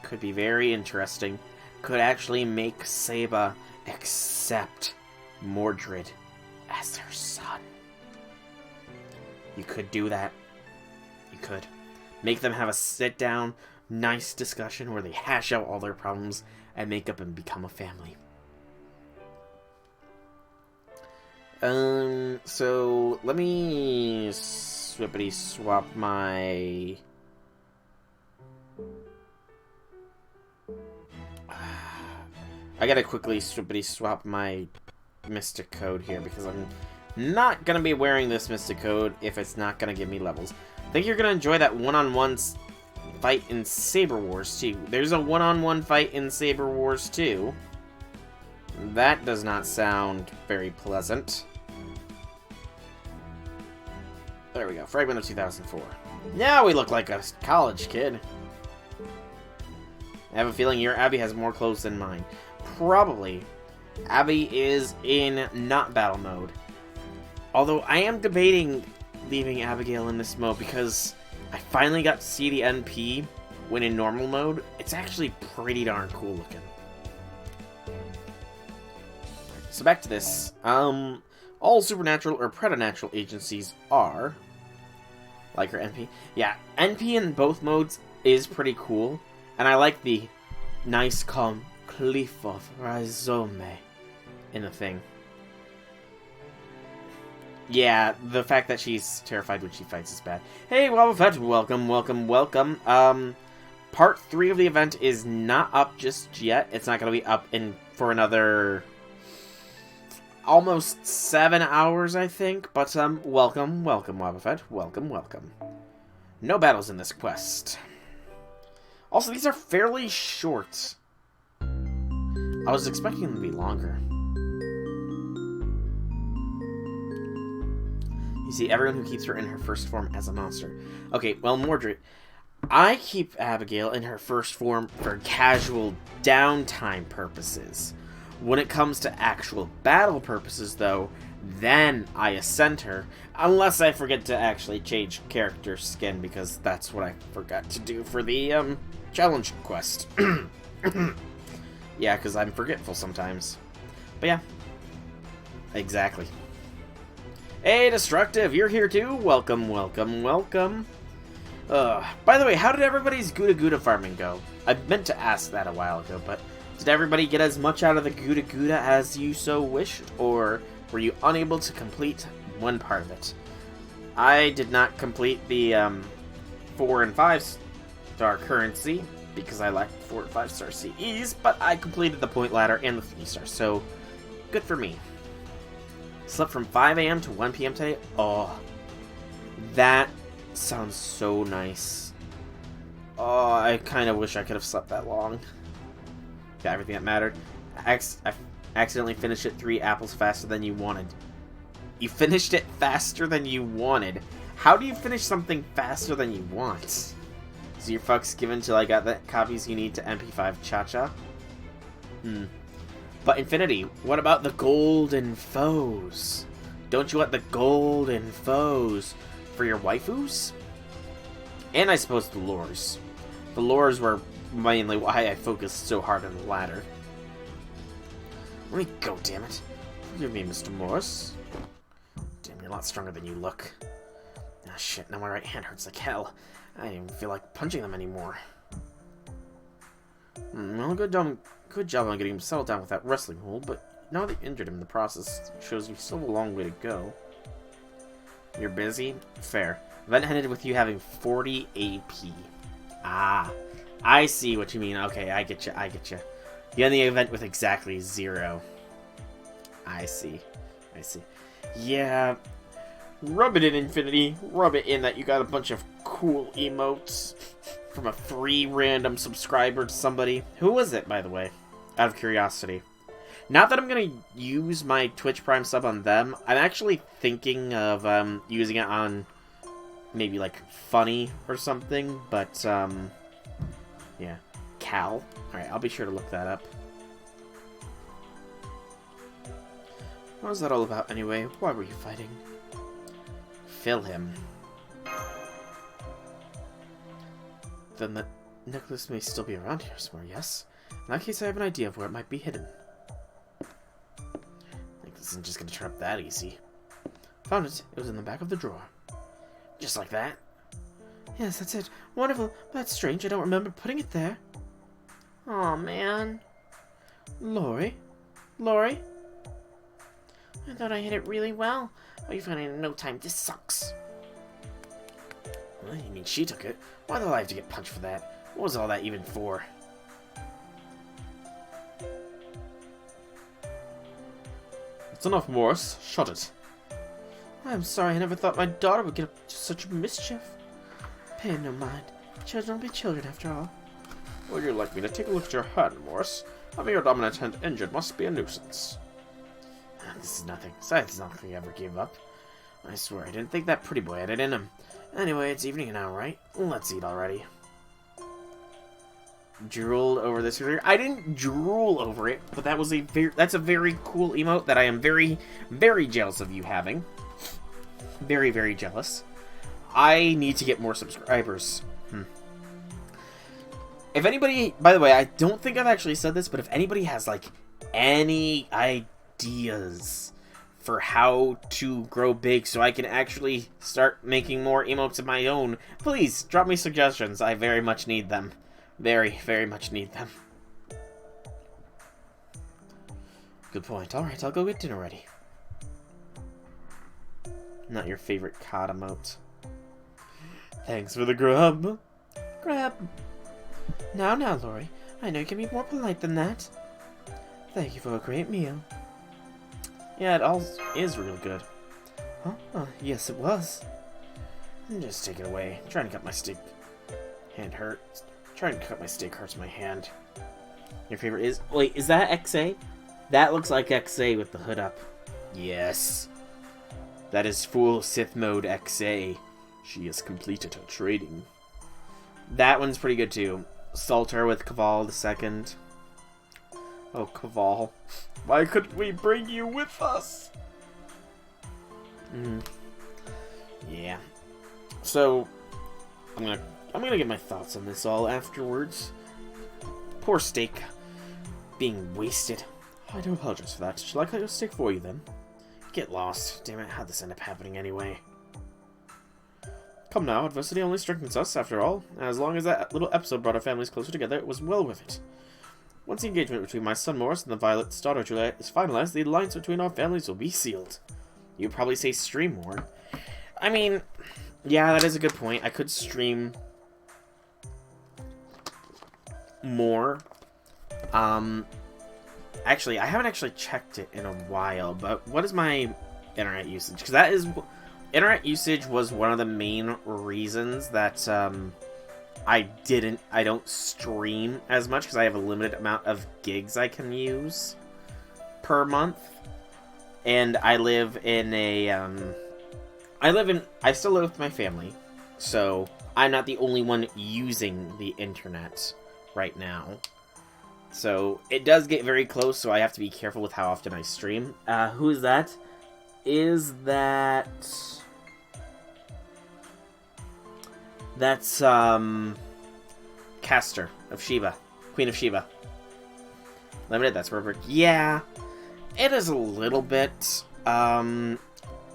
Could be very interesting. Could actually make Saba accept Mordred as her son. You could do that. You could. Make them have a sit-down, nice discussion where they hash out all their problems and make up and become a family. So let me swippity swap my... I gotta quickly swippity swap my Mystic Code here because I'm not gonna be wearing this Mystic Code if it's not gonna give me levels. I think you're gonna enjoy that one-on-one fight in Saber Wars 2. There's a one-on-one fight in Saber Wars 2. That does not sound very pleasant. There we go. Fragment of 2004. Now we look like a college kid. I have a feeling your Abby has more clothes than mine. Probably. Abby is in not battle mode. Although I am debating leaving Abigail in this mode because I finally got to see the NP when in normal mode. It's actually pretty darn cool looking. So back to this. All supernatural or preternatural agencies are... Like her NP. Yeah, NP in both modes is pretty cool. And I like the nice calm cliff of Rhizome in the thing. Yeah, the fact that she's terrified when she fights is bad. Hey, Wobbuffet, welcome. Part 3 of the event is not up just yet. It's not going to be up for another... almost 7 hours, I think. But, welcome, Wobbuffet. Welcome. No battles in this quest. Also, these are fairly short. I was expecting them to be longer. You see, everyone who keeps her in her first form as a monster. Okay, well, Mordred, I keep Abigail in her first form for casual downtime purposes. When it comes to actual battle purposes, though, then I ascend her, unless I forget to actually change character skin, because that's what I forgot to do for the, challenge quest. Yeah, because I'm forgetful sometimes. But yeah. Exactly. Hey, Destructive, you're here too? Welcome. By the way, how did everybody's Gouda farming go? I meant to ask that a while ago, but did everybody get as much out of the Gouda as you so wished? Or were you unable to complete one part of it? I did not complete the 4 and 5 star currency because I lacked 4 and 5 star CEs, but I completed the point ladder and the 3 stars, so good for me. Slept from 5 a.m. to 1 p.m. today. Oh, that sounds so nice. Oh, I kind of wish I could have slept that long. Got everything that mattered. I accidentally finished it 3 apples faster than you wanted. You finished it faster than you wanted. How do you finish something faster than you want? So your fuck's given till I got the copies you need to MP5 Cha-Cha? But Infinity, what about the golden foes? Don't you want the golden foes for your waifus? And I suppose the lures. The lures were mainly why I focused so hard on the ladder. Let me go, damn it. Forgive me, Mr. Morris. Damn, you're a lot stronger than you look. Ah, shit, now my right hand hurts like hell. I don't even feel like punching them anymore. Well, good job on getting him settled down with that wrestling hold, but now they injured him in the process, shows you still have a long way to go. You're busy? Fair. Event ended with you having 40 AP. Ah, I see what you mean. Okay, I get you. You end the event with exactly 0. I see. Yeah. Rub it in, Infinity. Rub it in that you got a bunch of cool emotes from a free random subscriber to somebody. Who was it, by the way? Out of curiosity. Not that I'm going to use my Twitch Prime sub on them. I'm actually thinking of using it on maybe like Funny or something. But, yeah. Cal. Alright, I'll be sure to look that up. What was that all about anyway? Why were you fighting? Fill him. Then the necklace may still be around here somewhere, yes? In that case, I have an idea of where it might be hidden. This isn't just gonna turn up that easy. Found it. It was in the back of the drawer. Just like that? Yes, that's it. Wonderful. But that's strange. I don't remember putting it there. Aw, man. Lori? I thought I hit it really well. Oh, you found it in no time. This sucks. Well, you mean she took it? Why did I have to get punched for that? What was all that even for? It's enough, Morris. Shut it. I'm sorry. I never thought my daughter would get up to such mischief. Pay no mind. Children will be children after all. Would you like me to take a look at your hand, Morris? Having your dominant hand injured must be a nuisance. This is nothing. Besides, it's not like he ever gave up. I swear, I didn't think that pretty boy had it in him. Anyway, it's evening now, right? Let's eat already. Drooled over this earlier. I didn't drool over it, but that was that's a very cool emote that I am very, very jealous of you having. Very, very jealous. I need to get more subscribers. If anybody, by the way, I don't think I've actually said this, but if anybody has, like, any ideas for how to grow big so I can actually start making more emotes of my own, please drop me suggestions. I very much need them. Very, very much need them. Good point. Alright, I'll go get dinner ready. Not your favorite COD emote. Thanks for the grub. Grab. Now, Lori. I know you can be more polite than that. Thank you for a great meal. Yeah, it all is real good. Huh? Yes, it was. Just take it away. I'm trying to cut my steak. Hand hurts. Trying to cut my steak hurts my hand. Your favorite is... Wait, is that XA? That looks like XA with the hood up. Yes. That is full Sith mode XA. She has completed her training. That one's pretty good too. Salter with Caval II. Oh, Caval. Why couldn't we bring you with us? Yeah. So, I'm gonna get my thoughts on this all afterwards. Poor steak. Being wasted. I do apologize for that. Shall I cut your steak for you then? Get lost. Damn it, how'd this end up happening anyway? Come now, adversity only strengthens us, after all. As long as that little episode brought our families closer together, it was well worth it. Once the engagement between my son Morris and the Violet's daughter Juliet is finalized, the alliance between our families will be sealed. You'd probably say stream more. I mean, yeah, that is a good point. I could stream more. Actually, I haven't actually checked it in a while, but what is my internet usage? Because that is... Internet usage was one of the main reasons that, I don't stream as much, because I have a limited amount of gigs I can use per month. And I live in a, I still live with my family, so I'm not the only one using the internet right now. So, it does get very close, so I have to be careful with how often I stream. Who is that? Is that... That's, Caster of Sheba. Queen of Sheba. Limited, that's perfect. Yeah, it is a little bit,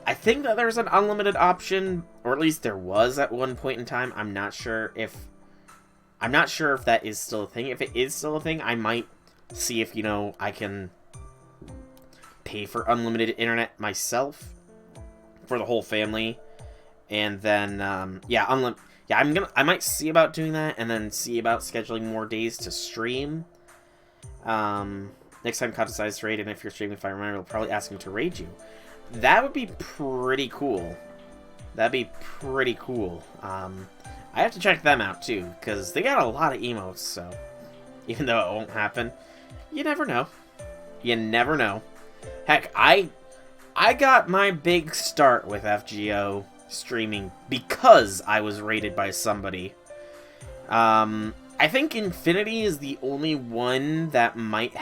I think that there's an unlimited option, or at least there was at one point in time. I'm not sure if that is still a thing. If it is still a thing, I might see if, you know, I can pay for unlimited internet myself for the whole family. And then, I might see about doing that, and then see about scheduling more days to stream. Next time Cod decides to raid, and if you're streaming Fire Runner, it'll probably ask him to raid you. That would be pretty cool. That'd be pretty cool. I have to check them out, too, because they got a lot of emotes, so even though it won't happen, you never know. You never know. Heck, I got my big start with FGO streaming because I was raided by somebody. I think Infinity is the only one that might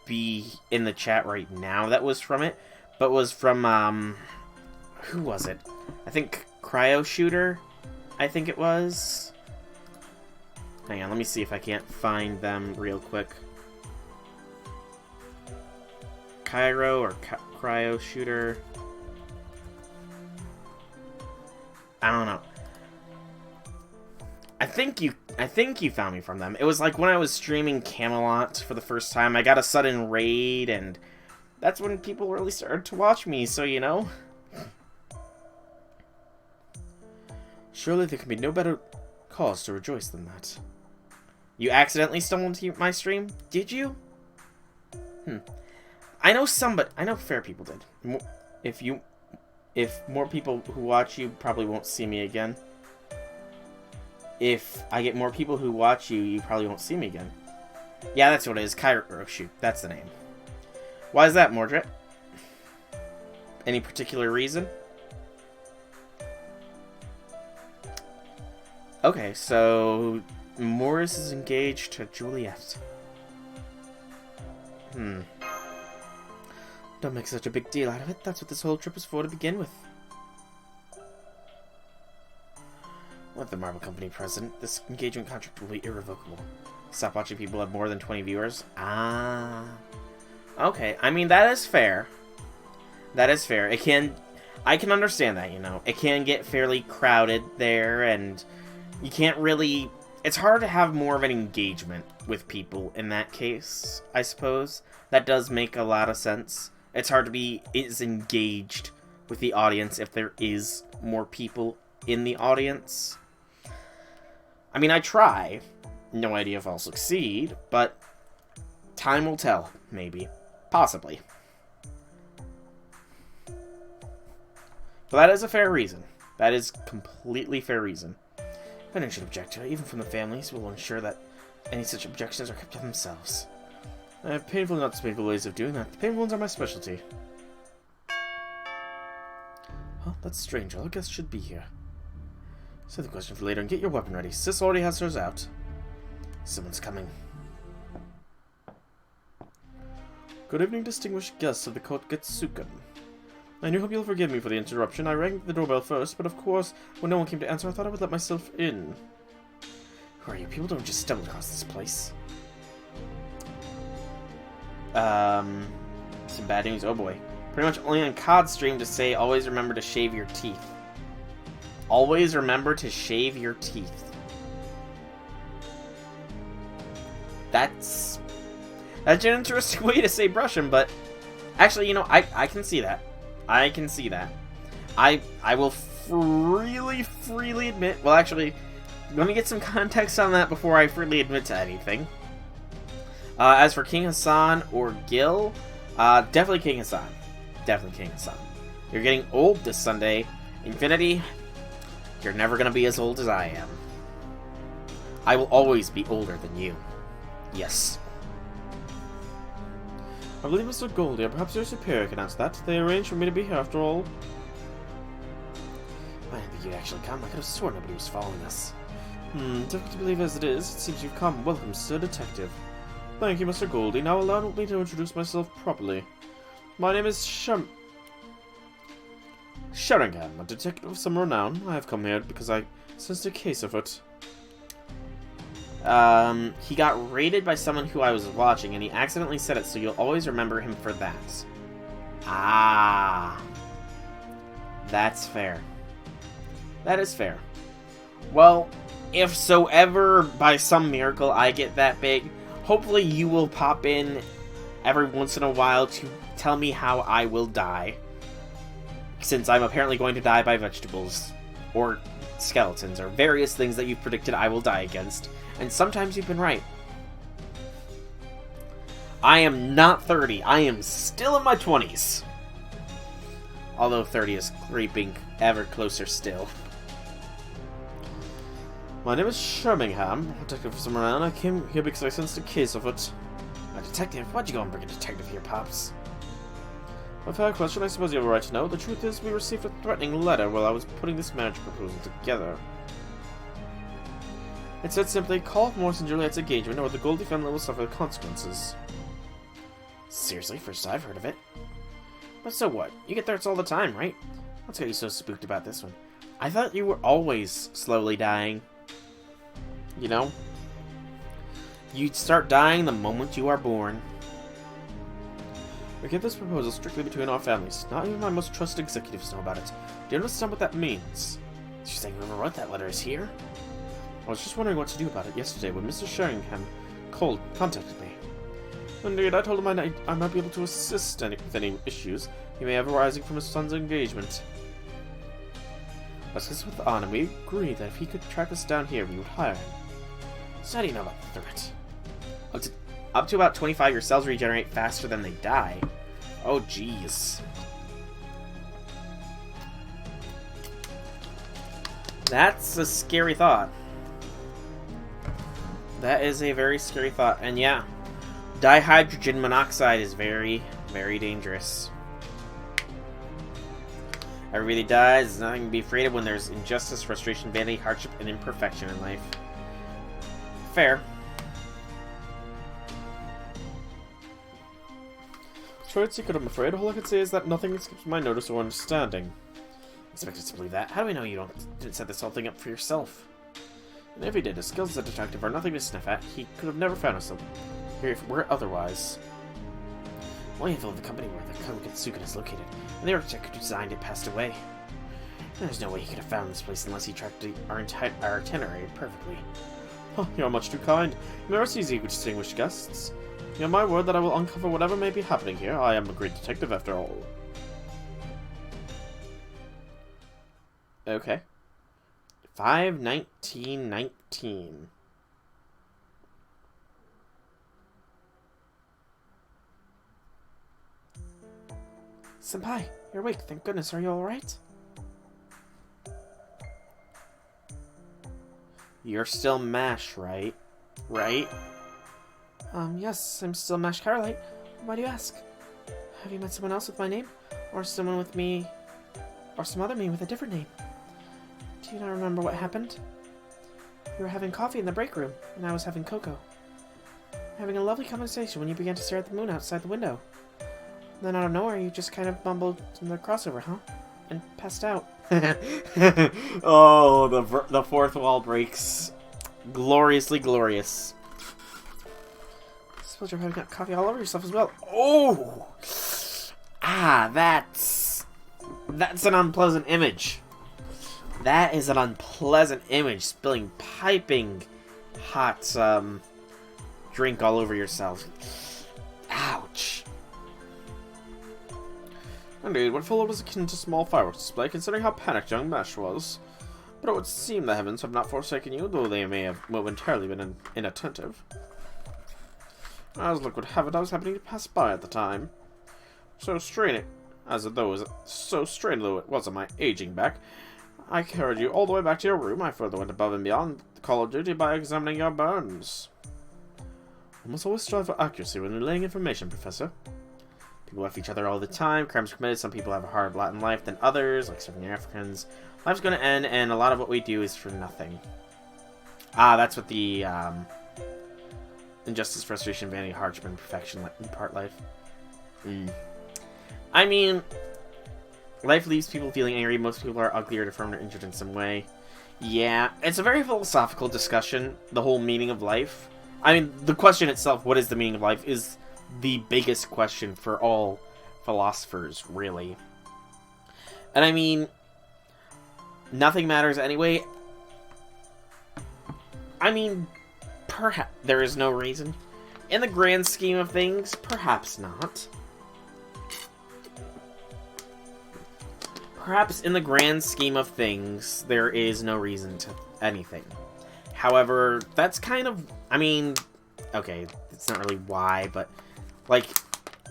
be in the chat right now that was from it, but was from, who was it? I think Cryo Shooter, I think it was. Hang on, let me see if I can't find them real quick. Cairo or Cryo Shooter. I don't know. I think you found me from them. It was like when I was streaming Camelot for the first time. I got a sudden raid, and that's when people really started to watch me, so you know. Surely there can be no better cause to rejoice than that. You accidentally stumbled into my stream? Did you? I know fair people did. If more people who watch you probably won't see me again. If I get more people who watch you, you probably won't see me again. Yeah, that's what it is. Cairo Shoot. That's the name. Why is that, Mordred? Any particular reason? Okay, so Morris is engaged to Juliet. Don't make such a big deal out of it. That's what this whole trip was for to begin with. With the Marvel Company president, this engagement contract will be irrevocable. Stop watching people have more than 20 viewers. Ah. Okay, I mean, that is fair. That is fair. I can understand that, you know. It can get fairly crowded there, and you can't really... It's hard to have more of an engagement with people in that case, I suppose. That does make a lot of sense. It's hard to be as engaged with the audience if there is more people in the audience. I mean, I try. No idea if I'll succeed, but time will tell, maybe. Possibly. But that is a fair reason. That is completely fair reason. If anyone should object to it, even from the families, we'll ensure that any such objections are kept to themselves. I have painful and not so painful ways of doing that. The painful ones are my specialty. Huh, that's strange. All guests should be here. Save the question for later and get your weapon ready. Sis already has hers out. Someone's coming. Good evening, distinguished guests of the Kogetsukan. I do hope you'll forgive me for the interruption. I rang the doorbell first, but of course, when no one came to answer, I thought I would let myself in. Who are you? People don't just stumble across this place. Some bad news. Oh boy. Pretty much only on COD stream to say, always remember to shave your teeth. Always remember to shave your teeth. That's an interesting way to say brush them, but actually, you know, I can see that. I can see that. I will freely admit, well actually, let me get some context on that before I freely admit to anything. As for King Hassan or Gil, definitely King Hassan. Definitely King Hassan. You're getting old this Sunday. Infinity, you're never going to be as old as I am. I will always be older than you. Yes. I believe Mr. Goldie, or perhaps your superior can answer that. They arranged for me to be here after all. I didn't think you'd actually come. I could have sworn nobody was following us. Difficult to believe as it is. It seems you've come. Welcome, Sir Detective. Thank you, Mr. Goldie. Now allow me to introduce myself properly. My name is Sheringham, a detective of some renown. I have come here because I sensed a case of it. He got raided by someone who I was watching, and he accidentally said it, so you'll always remember him for that. Ah. That's fair. That is fair. Well, if so ever by some miracle I get that big, hopefully you will pop in every once in a while to tell me how I will die. Since I'm apparently going to die by vegetables, or skeletons, or various things that you've predicted I will die against. And sometimes you've been right. I am not 30. I am still in my 20s. Although 30 is creeping ever closer still. My name is Shermingham, detective from around. I came here because I sensed a case of it. A detective? Why'd you go and bring a detective here, Pops? A fair question, I suppose you have a right to know. The truth is, we received a threatening letter while I was putting this marriage proposal together. It said simply, call off Morris and Juliet's engagement or the Goldie family will suffer the consequences. Seriously? First I've heard of it. But so what? You get threats all the time, right? What's got you so spooked about this one? I thought you were always slowly dying. You know? You'd start dying the moment you are born. We keep this proposal strictly between our families. Not even my most trusted executives know about it. Do you understand what that means? You're saying whoever wrote that letter is here? I was just wondering what to do about it yesterday when Mr. Sheringham contacted me. Indeed, I told him I might be able to assist with any issues he may have arising from his son's engagement. I discussed with Anna, and we agreed that if he could track us down here, we would hire him. So how do you know about the threat? Up to about 25, your cells regenerate faster than they die. Oh, jeez. That's a scary thought. That is a very scary thought. And yeah, dihydrogen monoxide is very, very dangerous. Everybody dies. There's nothing to be afraid of when there's injustice, frustration, vanity, hardship, and imperfection in life. Fair. Trade secret, I'm afraid. All I can say is that nothing escapes my notice or understanding. Expected to believe that. How do we know you didn't set this whole thing up for yourself? And if he did, his skills as a detective are nothing to sniff at. He could have never found us here if it were otherwise. One handful of the company where the Kogetsukan is located, and the architect who designed it passed away. There's no way he could have found this place unless he tracked our itinerary perfectly. Oh, you're much too kind. You never sees you distinguished guests. You have my word that I will uncover whatever may be happening here. I am a great detective after all. Okay. 5/19/19. Senpai, you're awake. Thank goodness. Are you alright? You're still MASH, right? Right? Yes, I'm still MASH Carolite. Why do you ask? Have you met someone else with my name? Or someone with me... Or some other me with a different name? Do you not remember what happened? We were having coffee in the break room, and I was having cocoa. Having a lovely conversation when you began to stare at the moon outside the window. Then out of nowhere, you just kind of mumbled in the crossover, huh? And passed out. Oh, the fourth wall breaks. Gloriously glorious. I suppose you're having coffee all over yourself as well. Oh! Ah, that's an unpleasant image. That is an unpleasant image. Spilling piping hot drink all over yourself. Ouch. Indeed, what followed was akin to small fireworks display, considering how panicked young Mesh was. But it would seem the heavens have not forsaken you, though they may have momentarily been inattentive. As luck would have it, I was happening to pass by at the time. So strange though it was on my aging back, I carried you all the way back to your room. I further went above and beyond the call of duty by examining your burns. We must always strive for accuracy when relaying information, Professor. People F each other all the time, crimes are committed, some people have a harder lot in life than others, like certain Africans. Life's gonna end, and a lot of what we do is for nothing. Ah, that's what the, injustice, frustration, vanity, hardship, and perfection impart life. I mean, life leaves people feeling angry, most people are ugly or deformed or injured in some way. Yeah, it's a very philosophical discussion, the whole meaning of life. I mean, the question itself, what is the meaning of life, is the biggest question for all philosophers, really. And I mean, nothing matters anyway. I mean, perhaps there is no reason. In the grand scheme of things, perhaps not. Perhaps in the grand scheme of things, there is no reason to anything. However, that's kind of, I mean, okay, it's not really why, but, like,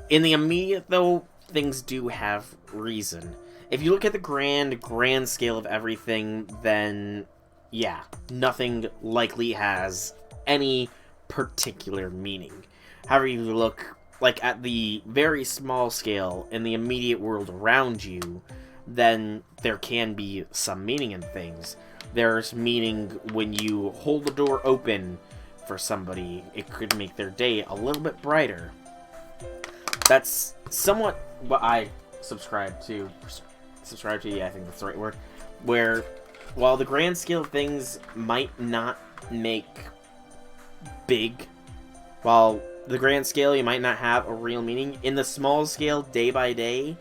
in the immediate, though, things do have reason. If you look at the grand scale of everything, then, yeah, nothing likely has any particular meaning. However, you look, like, at the very small scale, in the immediate world around you, then there can be some meaning in things. There's meaning when you hold the door open for somebody. It could make their day a little bit brighter. That's somewhat what I subscribe to. Yeah, I think that's the right word. Where, while the grand scale of things might not make big, while the grand scale you might not have a real meaning, in the small scale, day by day,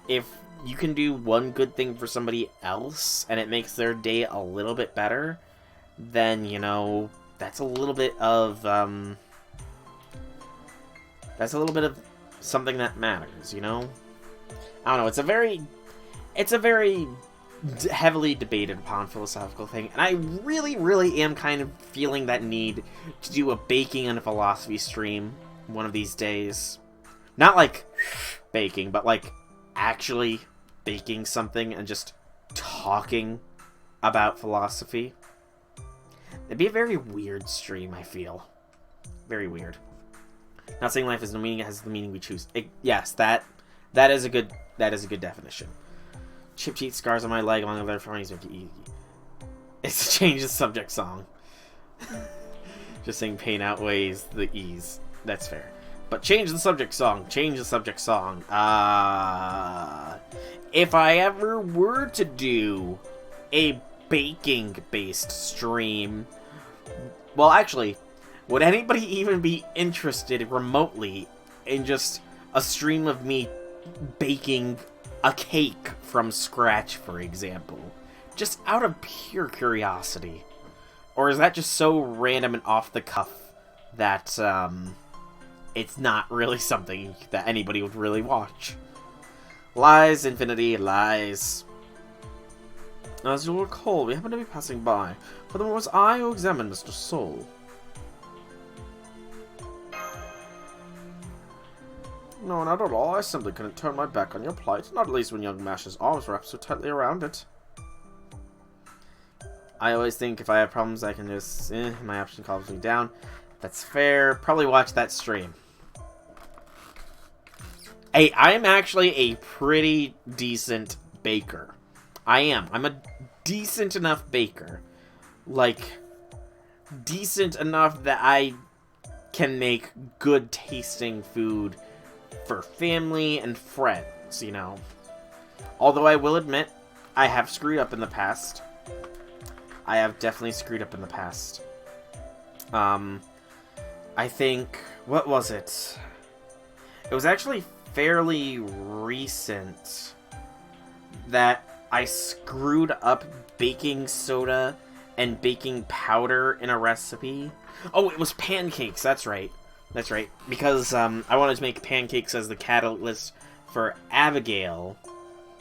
if you can do one good thing for somebody else and it makes their day a little bit better, then, you know, that's a little bit of something that matters, you know? I don't know, it's a very heavily debated upon philosophical thing, and I really am kind of feeling that need to do a baking and a philosophy stream one of these days. Not like baking, but like actually baking something and just talking about philosophy. It'd be a very weird stream, I feel. Very weird. Not saying life has no meaning, it has the meaning we choose. Yes, that is a good definition. Chip cheat scars on my leg along with other funnies make it easy. It's a change the subject song. Just saying pain outweighs the ease. That's fair. But change the subject song. Change the subject song. If I ever were to do a baking-based stream... Well, actually, would anybody even be interested remotely in just a stream of me baking a cake from scratch, for example? Just out of pure curiosity. Or is that just so random and off the cuff that, it's not really something that anybody would really watch? Lies, infinity, lies. As you'll recall, we happened to be passing by, for then it was I who examined Mr. Soul. No, not at all. I simply couldn't turn my back on your plight, not at least when young Mash's arms wrapped so tightly around it. I always think if I have problems, I can just, my option calms me down. That's fair. Probably watch that stream. Hey, I am actually a pretty decent baker. I am. I'm a decent enough baker. Like, decent enough that I can make good tasting food for family and friends, you know. Although I will admit, I have screwed up in the past. I have definitely screwed up in the past. I think, what was it? It was actually fairly recent that I screwed up baking soda and baking powder in a recipe. Oh, it was pancakes, that's right. That's right, because I wanted to make pancakes as the catalyst for Abigail.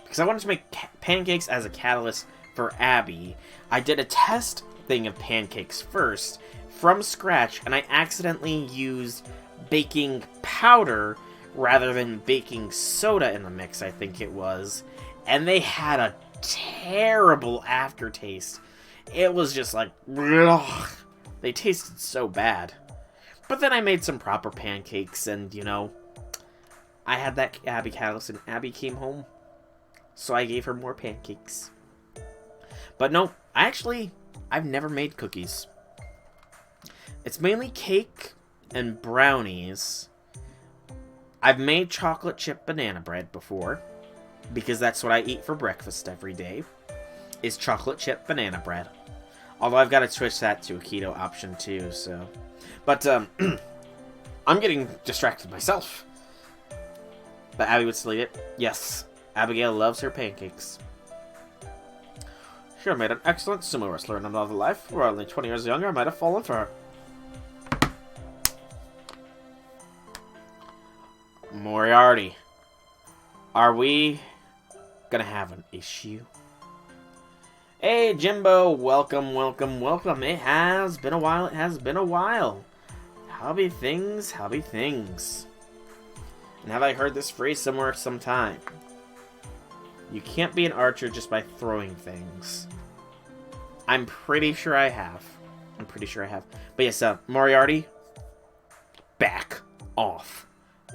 Because I wanted to make pancakes as a catalyst for Abby. I did a test thing of pancakes first, from scratch, and I accidentally used baking powder rather than baking soda in the mix, I think it was. And they had a terrible aftertaste. It was just like, ugh. They tasted so bad. But then I made some proper pancakes, and, you know, I had that Abby catalyst, and Abby came home. So I gave her more pancakes. But no, I've never made cookies. It's mainly cake and brownies. I've made chocolate chip banana bread before, because that's what I eat for breakfast every day, is chocolate chip banana bread. Although I've got to switch that to a keto option too, so... But, I'm getting distracted myself. But Abby would still eat it. Yes, Abigail loves her pancakes. She made an excellent sumo wrestler in another life. Were only 20 years younger, I might have fallen for her. Moriarty. Are we gonna have an issue? Hey, Jimbo. Welcome, welcome, welcome. It has been a while. It has been a while. How be things? How be things? And have I heard this phrase somewhere sometime? You can't be an archer just by throwing things. I'm pretty sure I have. I'm pretty sure I have. But yes, Moriarty, back off.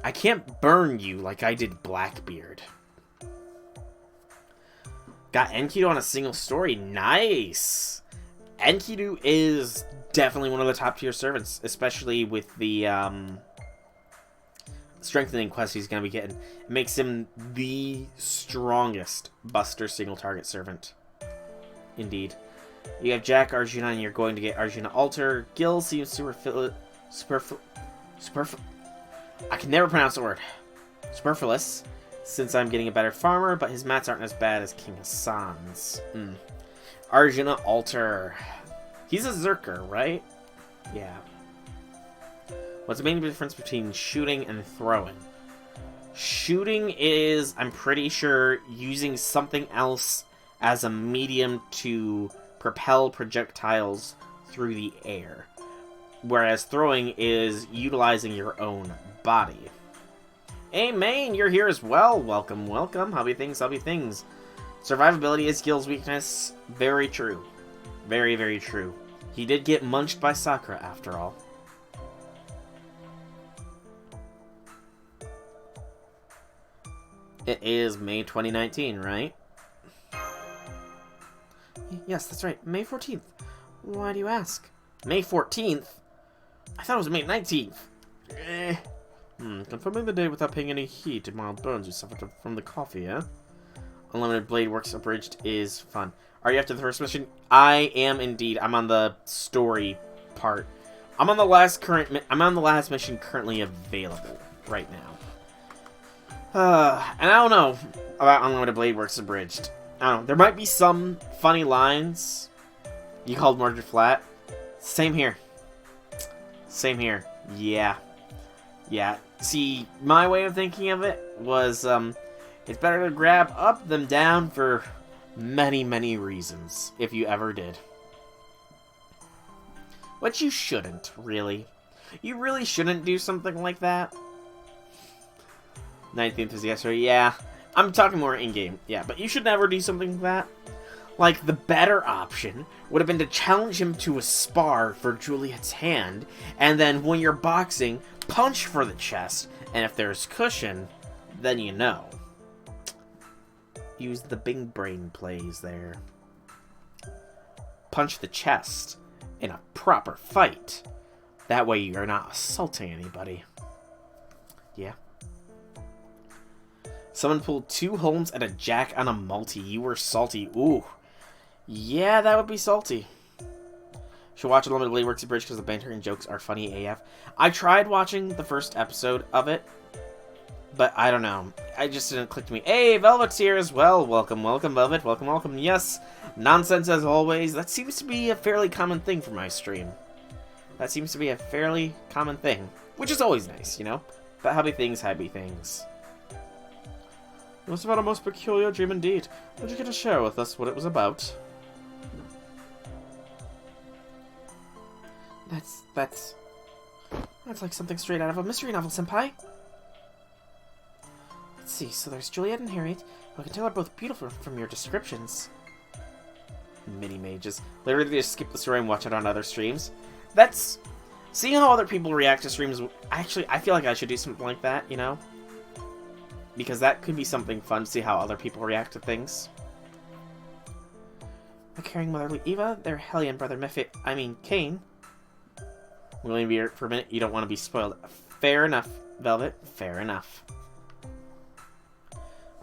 I can't burn you like I did Blackbeard. Got Enkidu on a single story. Nice! Enkidu is definitely one of the top tier servants, especially with the strengthening quest he's going to be getting. It makes him the strongest Buster single target servant. Indeed. You have Jack Arjuna and you're going to get Arjuna Alter. Gil seems superfluous. I can never pronounce the word. Superfluous. Since I'm getting a better farmer, but his mats aren't as bad as King Hassan's. Arjuna Alter. He's a Zerker, right? Yeah. What's the main difference between shooting and throwing? Shooting is, I'm pretty sure, using something else as a medium to propel projectiles through the air. Whereas throwing is utilizing your own body. Hey, Maine, you're here as well. Welcome, welcome. How be things, how be things. Survivability is Gil's weakness. Very true. Very, very true. He did get munched by Sakura, after all. It is May 2019, right? Yes, that's right. May 14th. Why do you ask? May 14th? I thought it was May 19th. Confirming the day without paying any heat and mild burns you suffered from the coffee, eh? Unlimited Blade Works Abridged is fun. Are you after the first mission? I am indeed. I'm on the story part. I'm on the last mission currently available right now. And I don't know about Unlimited Blade Works Abridged. I don't know. There might be some funny lines. You called Mordred Flat? Same here. Same here. Yeah. Yeah. See, my way of thinking of it was, it's better to grab up than down for many, many reasons, if you ever did. But you shouldn't, really. You really shouldn't do something like that. 19th is yesterday, yeah. I'm talking more in-game, yeah, but you should never do something like that. Like, the better option would have been to challenge him to a spar for Juliet's hand, and then when you're boxing, punch for the chest, and if there's cushion, then you know. Use the big brain plays there. Punch the chest in a proper fight. That way you're not assaulting anybody. Yeah. Someone pulled 2 Holmes and a Jack on a multi. You were salty. Ooh. Yeah, that would be salty. Should watch Unlimited Blade Works Abridged because the banter and jokes are funny AF. I tried watching the first episode of it, but I don't know. I just didn't click to me. Hey, Velvet's here as well. Welcome, welcome, Velvet. Welcome, welcome. Yes, nonsense as always. That seems to be a fairly common thing for my stream. That seems to be a fairly common thing, which is always nice, you know? But happy things, happy things. It was about a most peculiar dream indeed. Would you care to share with us what it was about? That's like something straight out of a mystery novel, senpai. Let's see, so there's Juliet and Harriet, who I can tell are both beautiful from your descriptions. Mini mages. Literally just skip the story and watch it on other streams. That's... Seeing how other people react to streams... Actually, I feel like I should do something like that, you know? Because that could be something fun to see how other people react to things. The caring motherly Eva, their Hellion brother Kane. We'll only be here for a minute. You don't want to be spoiled. Fair enough, Velvet. Fair enough.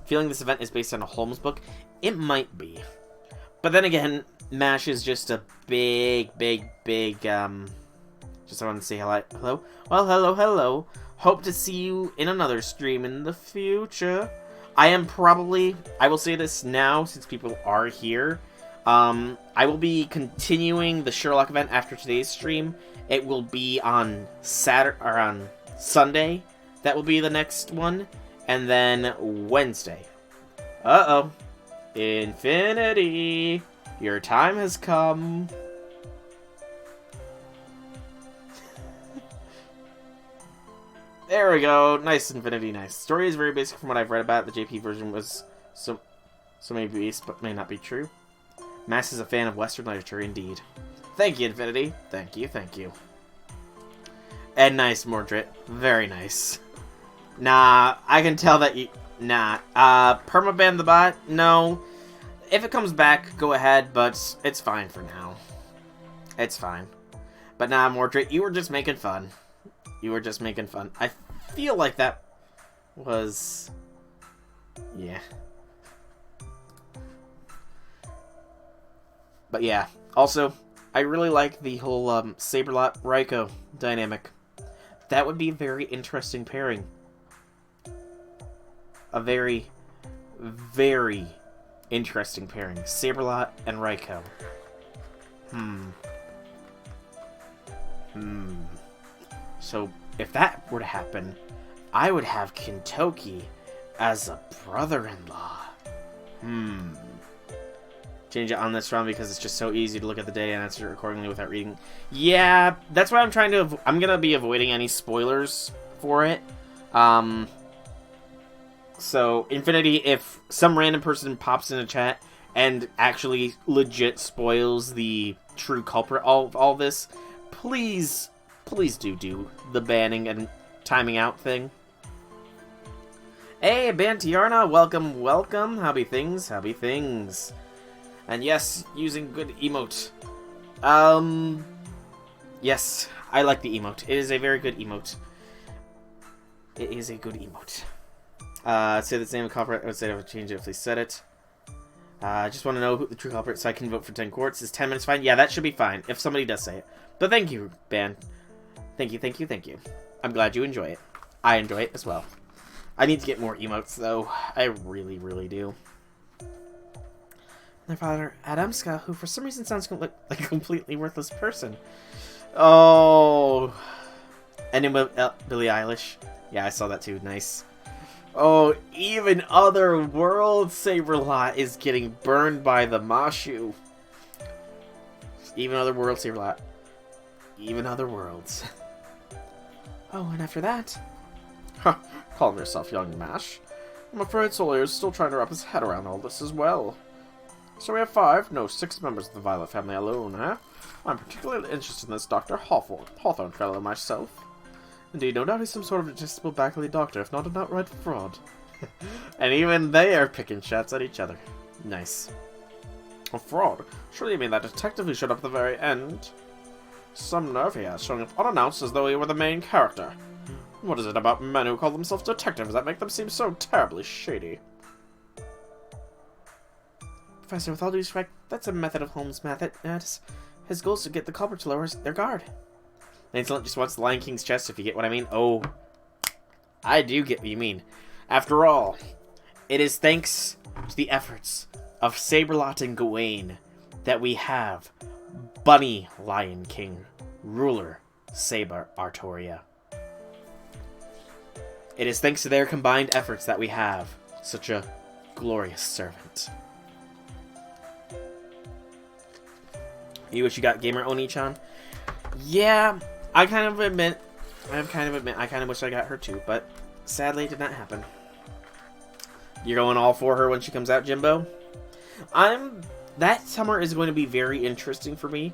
Feeling this event is based on a Holmes book? It might be. But then again, MASH is just a big, just I want to say hello. Well, hello. Hope to see you in another stream in the future. I will say this now, since people are here. I will be continuing the Sherlock event after today's stream. It will be on Saturday or on Sunday. That will be the next one, and then Wednesday. Uh-oh. Infinity, your time has come. There we go. Nice, Infinity, nice. Story is very basic from what I've read about it. The JP version was so many beasts, but may not be true. Max is a fan of Western literature, indeed. Thank you, Infinity. Thank you, thank you. And nice, Mordred. Very nice. Nah, I can tell that you... Nah. Permaban the bot? No. If it comes back, go ahead, but it's fine for now. It's fine. But nah, Mordred, you were just making fun. You were just making fun. I feel like that was... Yeah. But yeah. Also, I really like the whole Saberlot Raikou dynamic. That would be a very interesting pairing. A very, very interesting pairing. Saberlot and Raikou. So, if that were to happen, I would have Kintoki as a brother-in-law. Change it on this round because it's just so easy to look at the day and answer accordingly without reading. Yeah, that's why I'm trying to... I'm going to be avoiding any spoilers for it. So, Infinity, if some random person pops in a chat and actually legit spoils the true culprit of all this, please do the banning and timing out thing. Hey, Bantiarna, welcome, welcome. Howdy things, howdy things. And yes, using good emote. Yes, I like the emote. It is a very good emote. It is a good emote. Say the name of the culprit. I would say I would change it if they said it. I just want to know who the true culprit so I can vote for 10 quarts. Is 10 minutes fine? Yeah, that should be fine if somebody does say it. But thank you, Ban. Thank you, thank you, thank you. I'm glad you enjoy it. I enjoy it as well. I need to get more emotes, though. I really, really do. Their father, Adamska, who for some reason sounds like a completely worthless person. Oh. And then Billie Eilish. Yeah, I saw that too. Nice. Oh, even Other World Saberlot is getting burned by the Mashu. Even Other World Saberlot. Even Other Worlds. Oh, and after that... Huh, calling yourself young Mash. I'm afraid Solier is still trying to wrap his head around all this as well. So we have 5, no 6 members of the Violet family alone, huh? I'm particularly interested in this Dr. Hawthorne fellow myself. Indeed, no doubt he's some sort of detestable backly doctor, if not an outright fraud. And even they are picking shots at each other. Nice. A fraud? Surely you mean that detective who showed up at the very end? Some nerve he has, showing up unannounced as though he were the main character. What is it about men who call themselves detectives that make them seem so terribly shady? Professor, with all due respect, that's a method of Holmes' method. His goal is to get the culprit to lower their guard. Lancelot just wants the Lion King's chest, if you get what I mean. Oh, I do get what you mean. After all, it is thanks to the efforts of Saberlot and Gawain that we have Bunny Lion King, ruler Saber Artoria. It is thanks to their combined efforts that we have such a glorious servant. You what you got, Gamer Oni-chan? Yeah, I kind of wish I got her too, but sadly it did not happen. You're going all for her when she comes out, Jimbo? That summer is going to be very interesting for me.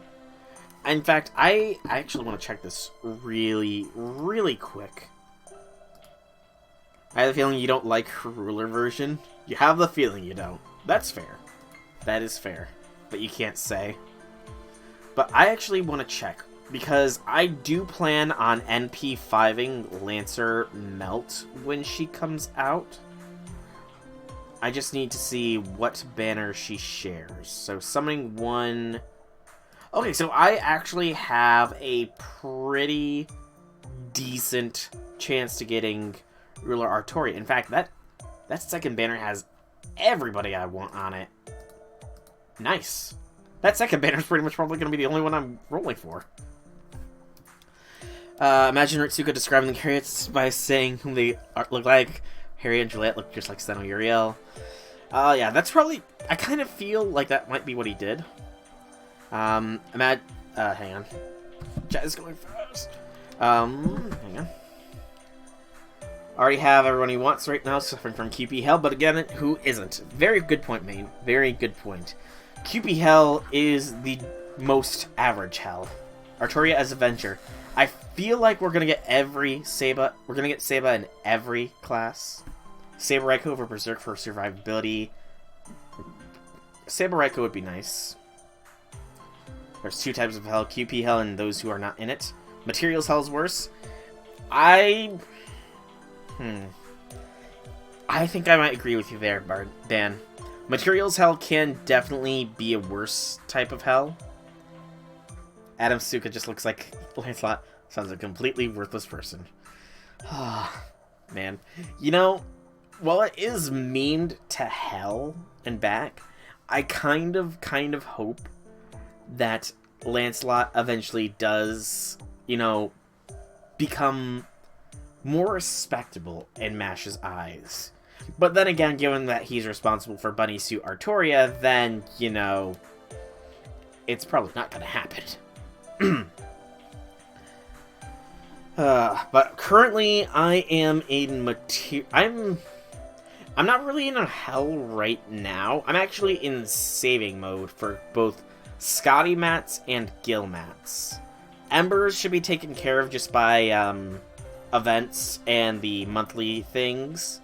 In fact, I actually want to check this really, really quick. I have the feeling you don't like her ruler version. You have the feeling you don't. That's fair. That is fair. But you can't say. But I actually want to check, because I do plan on NP5ing Lancer Melt when she comes out. I just need to see what banner she shares. So summoning one... Okay, so I actually have a pretty decent chance to getting Ruler Artoria. In fact, that second banner has everybody I want on it. Nice. That second banner is pretty much probably going to be the only one I'm rolling for. Imagine Ritsuko describing the characters by saying whom they look like. Harry and Juliet look just like Seno Uriel. Yeah, that's probably... I kind of feel like that might be what he did. Hang on. Chat is going fast. Hang on. Already have everyone he wants right now suffering from QP hell, but again, who isn't? Very good point, Maine. Very good point. QP hell is the most average hell. Artoria as Avenger. I feel like we're gonna get every Seiba. We're gonna get Seiba in every class. Saber Raiko over Berserk for survivability. Saber Raiko would be nice. There's two types of hell: QP hell and those who are not in it. Materials hell is worse. I think I might agree with you there, Dan. Materials hell can definitely be a worse type of hell. Adam Suka just looks like Lancelot. Sounds like a completely worthless person. Ah, man. You know, while it is memed to hell and back, I kind of hope that Lancelot eventually does, you know, become more respectable in Mash's eyes. But then again, given that he's responsible for Bunny Suit Artoria, then, you know, it's probably not going to happen. But currently, I am in I'm not really in a hell right now. I'm actually in saving mode for both Scotty mats and Gil mats. Embers should be taken care of just by events and the monthly things.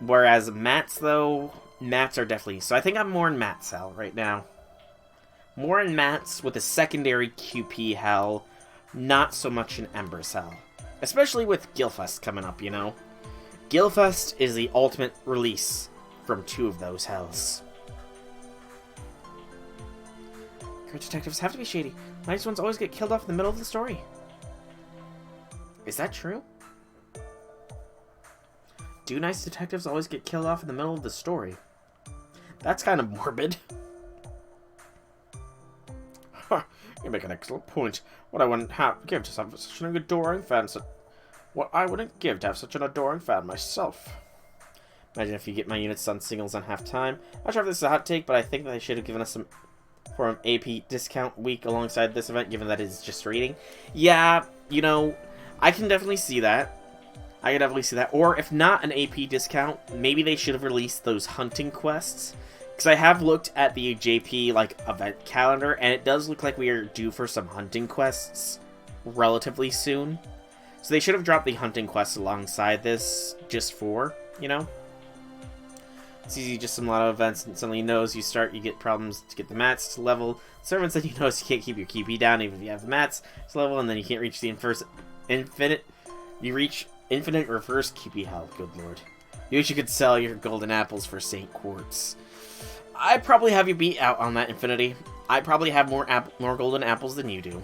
Whereas mats, though, mats are definitely... So I think I'm more in mats hell right now. More in mats with a secondary QP hell, not so much in Embers hell. Especially with Gilfest coming up, you know. Gilfest is the ultimate release from two of those hells. Current detectives have to be shady. Nice ones always get killed off in the middle of the story. Is that true? Do nice detectives always get killed off in the middle of the story? That's kind of morbid. You make an excellent point. What I wouldn't give to such an adoring fan. What I wouldn't give to have such an adoring fan myself. Imagine if you get my units on singles on half time. Not sure if this is a hot take, but I think that they should have given us some for an AP discount week alongside this event, given that it's just rating. Yeah, you know, I can definitely see that. Or if not an AP discount, maybe they should have released those hunting quests. Because I have looked at the JP like event calendar, and it does look like we are due for some hunting quests relatively soon. So they should have dropped the hunting quests alongside this, just for, you know. It's easy, just some lot of events, and suddenly you get problems to get the mats to level. Servants, then you notice you can't keep your QP down even if you have the mats to level, and then you can't reach the infinite reverse QP hell. Good lord. You wish you could sell your golden apples for St. Quartz. I probably have you beat out on that, Infinity. I probably have more golden apples than you do.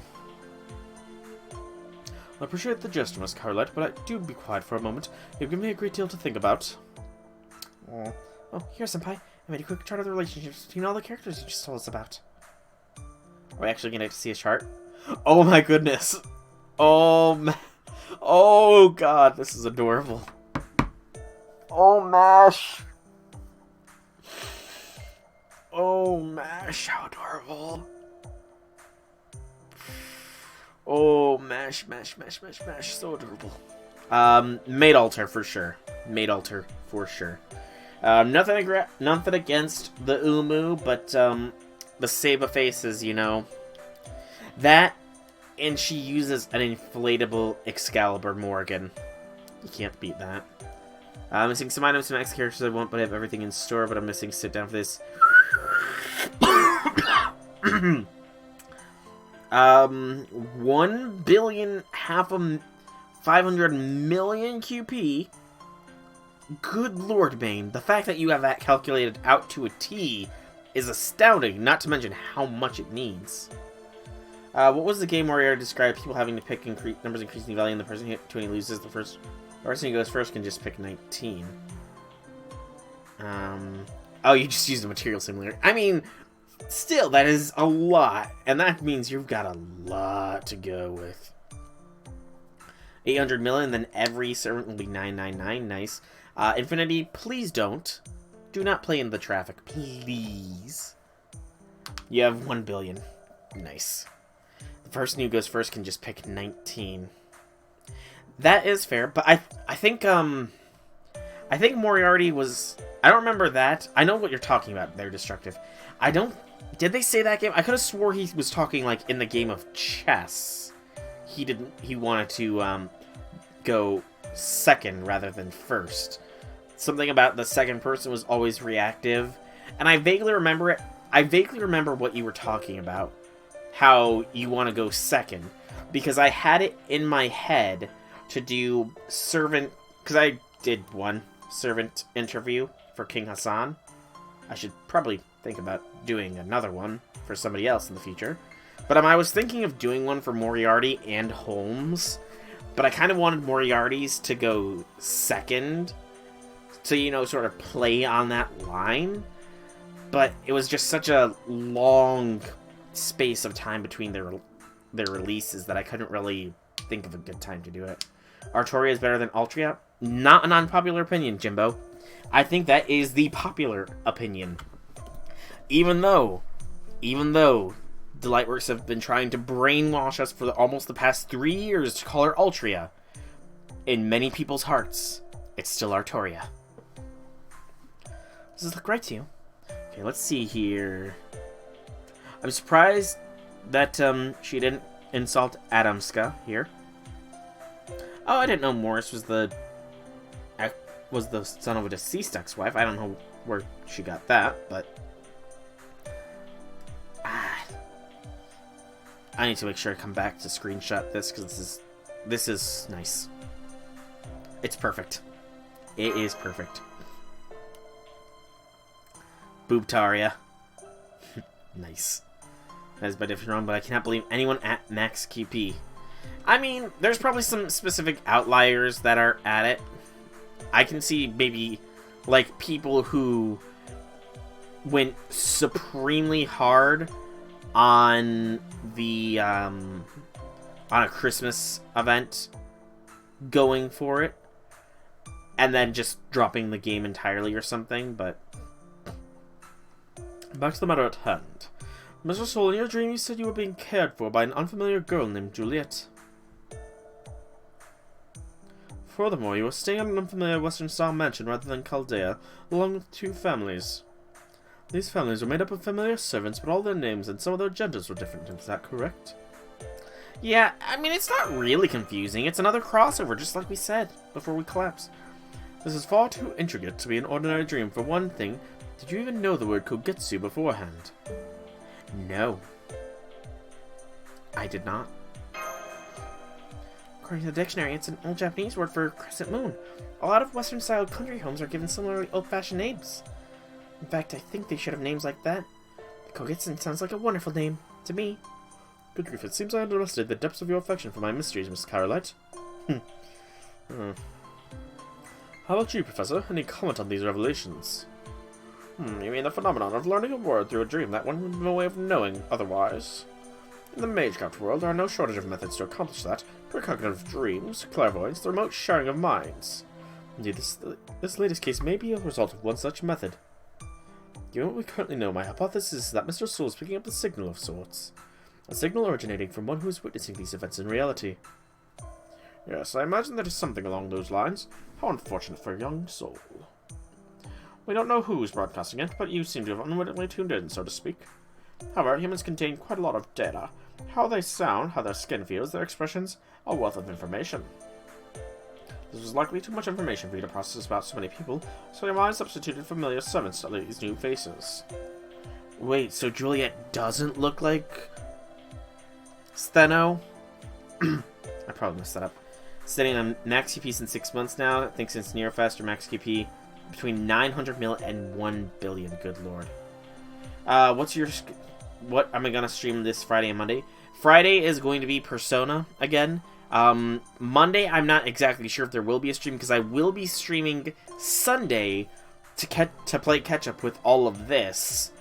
I appreciate the jest, Miss Carlette, but I do be quiet for a moment. You've given me a great deal to think about. Oh, here, Senpai. I made a quick chart of the relationships between all the characters you just told us about. Are we actually going to see a chart? Oh my goodness. Oh god, this is adorable. Oh, Mash. Oh, Mash, how adorable. Oh, Mash, so adorable. Maid Altar for sure. Nothing against the Umu, but the Seiba faces, you know. That, and she uses an inflatable Excalibur Morgan. You can't beat that. I'm missing some items from X characters I want, but I have everything in store, but I'm missing sit down for this. 1 billion, 500 million QP. Good lord, Bane. The fact that you have that calculated out to a T is astounding, not to mention how much it needs. What was the game where I described people having to pick numbers increasing value, and the person who loses the person who goes first can just pick 19. Oh, you just use the material simulator. I mean, Still, that is a lot, and that means you've got a lot to go with. 800 million, then every servant will be 999. Nice. Infinity, please don't. Do not play in the traffic, please. You have 1 billion. Nice. The person who goes first can just pick 19. That is fair, but I think Moriarty was... I don't remember that. I know what you're talking about. They're destructive. I don't... Did they say that game? I could have swore he was talking, like, in the game of chess. He didn't... He wanted to, go second rather than first. Something about the second person was always reactive. And I vaguely remember it. I vaguely remember what you were talking about. How you want to go second. Because I had it in my head to do servant... Because I did one servant interview for King Hassan. I should probably think about doing another one for somebody else in the future. But I was thinking of doing one for Moriarty and Holmes. But I kind of wanted Moriarty's to go second. To, you know, sort of play on that line. But it was just such a long space of time between their releases that I couldn't really think of a good time to do it. Artoria is better than Altria? Not an unpopular opinion, Jimbo. I think that is the popular opinion. Even though Delightworks have been trying to brainwash us for almost the past 3 years to call her Altria, in many people's hearts, it's still Artoria. Does this look right to you? Okay, let's see here. I'm surprised that she didn't insult Adamska here. Oh, I didn't know Morris was the son of a deceased ex-wife. I don't know where she got that, but I need to make sure I come back to screenshot this because this is nice. It's perfect. It is perfect. Boobtaria. Nice. That is by definition wrong, but I cannot believe anyone at max QP. I mean, there's probably some specific outliers that are at it. I can see maybe, like, people who went supremely hard on the, on a Christmas event going for it, and then just dropping the game entirely or something, but... Back to the matter at hand. Mr. Soul, in your dream you said you were being cared for by an unfamiliar girl named Juliet. Furthermore, you were staying at an unfamiliar Western-style mansion rather than Chaldea, along with 2 families. These families were made up of familiar servants, but all their names and some of their genders were different. Is that correct? Yeah, I mean, it's not really confusing. It's another crossover, just like we said before we collapsed. This is far too intricate to be an ordinary dream. For one thing, did you even know the word Kogetsu beforehand? No. I did not. According to the dictionary, it's an old Japanese word for crescent moon. A lot of Western-style country homes are given similarly old-fashioned names. In fact, I think they should have names like that. The Kogetsun sounds like a wonderful name to me. Good grief, it seems I underestimated the depths of your affection for my mysteries, Miss Carolite. How about you, Professor? Any comment on these revelations? You mean the phenomenon of learning a word through a dream that one would have no way of knowing otherwise? In the Magecraft world, there are no shortage of methods to accomplish that. Precognitive dreams, clairvoyance, the remote sharing of minds. Indeed, this latest case may be a result of one such method. Given what we currently know, my hypothesis is that Mr. Soul is picking up a signal of sorts. A signal originating from one who is witnessing these events in reality. Yes, I imagine there is something along those lines. How unfortunate for a young soul. We don't know who's broadcasting it, but you seem to have unwittingly tuned in, so to speak. However, humans contain quite a lot of data. How they sound, how their skin feels, their expressions, a wealth of information. This was likely too much information for you to process about so many people, so your mind substituted familiar servants to these new faces. Wait, so Juliet doesn't look like Steno? I probably messed that up. Sitting on max QP since 6 months now. I think since Nearfest or max QP between 900 mil and 1 billion. Good lord. What am I gonna stream this Friday and Monday? Friday is going to be Persona again. Monday, I'm not exactly sure if there will be a stream because I will be streaming Sunday to play catch up with all of this.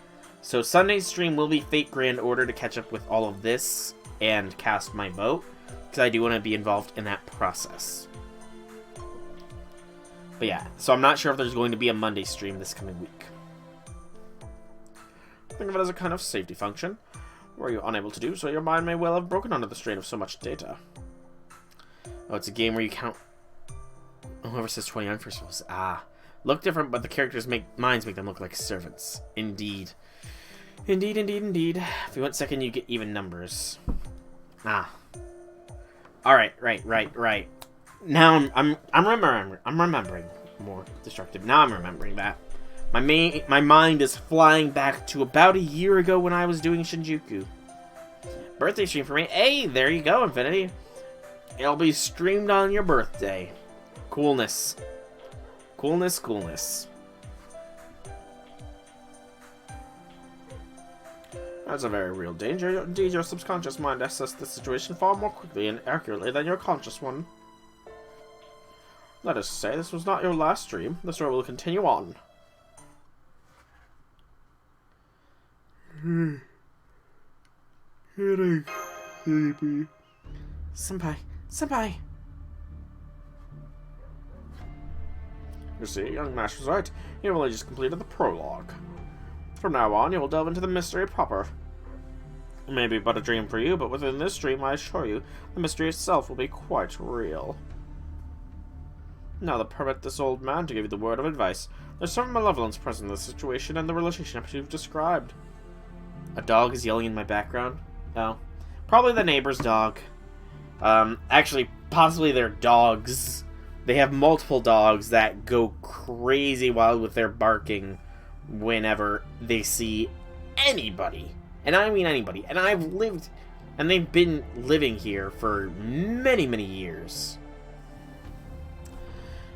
So Sunday's stream will be Fate Grand Order to catch up with all of this and cast my vote, because I do want to be involved in that process. But yeah, so I'm not sure if there's going to be a Monday stream this coming week. Think of it as a kind of safety function. Were you unable to do so, your mind may well have broken under the strain of so much data. Oh, it's a game where you count... Whoever says 29 first was... Look different, but the characters' minds make them look like servants. Indeed. Indeed, indeed, indeed. If you went second, you get even numbers. Alright, right. Now I'm remembering. More destructive. Now I'm remembering that. My mind is flying back to about a year ago when I was doing Shinjuku. Birthday stream for me. Hey, there you go, Infinity. It'll be streamed on your birthday. Coolness. Coolness. That's a very real danger. Indeed, your subconscious mind assesses the situation far more quickly and accurately than your conscious one. Let us say this was not your last stream. The story will continue on. Headache, baby. Senpai. You see, young master's right. You have only just completed the prologue. From now on, you will delve into the mystery proper. It may be but a dream for you, but within this dream, I assure you, the mystery itself will be quite real. Now, permit this old man to give you the word of advice. There's some malevolence present in the situation and the relationship you've described. A dog is yelling in my background. Oh. Probably the neighbor's dog. Actually, possibly their dogs. They have multiple dogs that go crazy wild with their barking whenever they see anybody. And I mean anybody. And they've been living here for many, many years.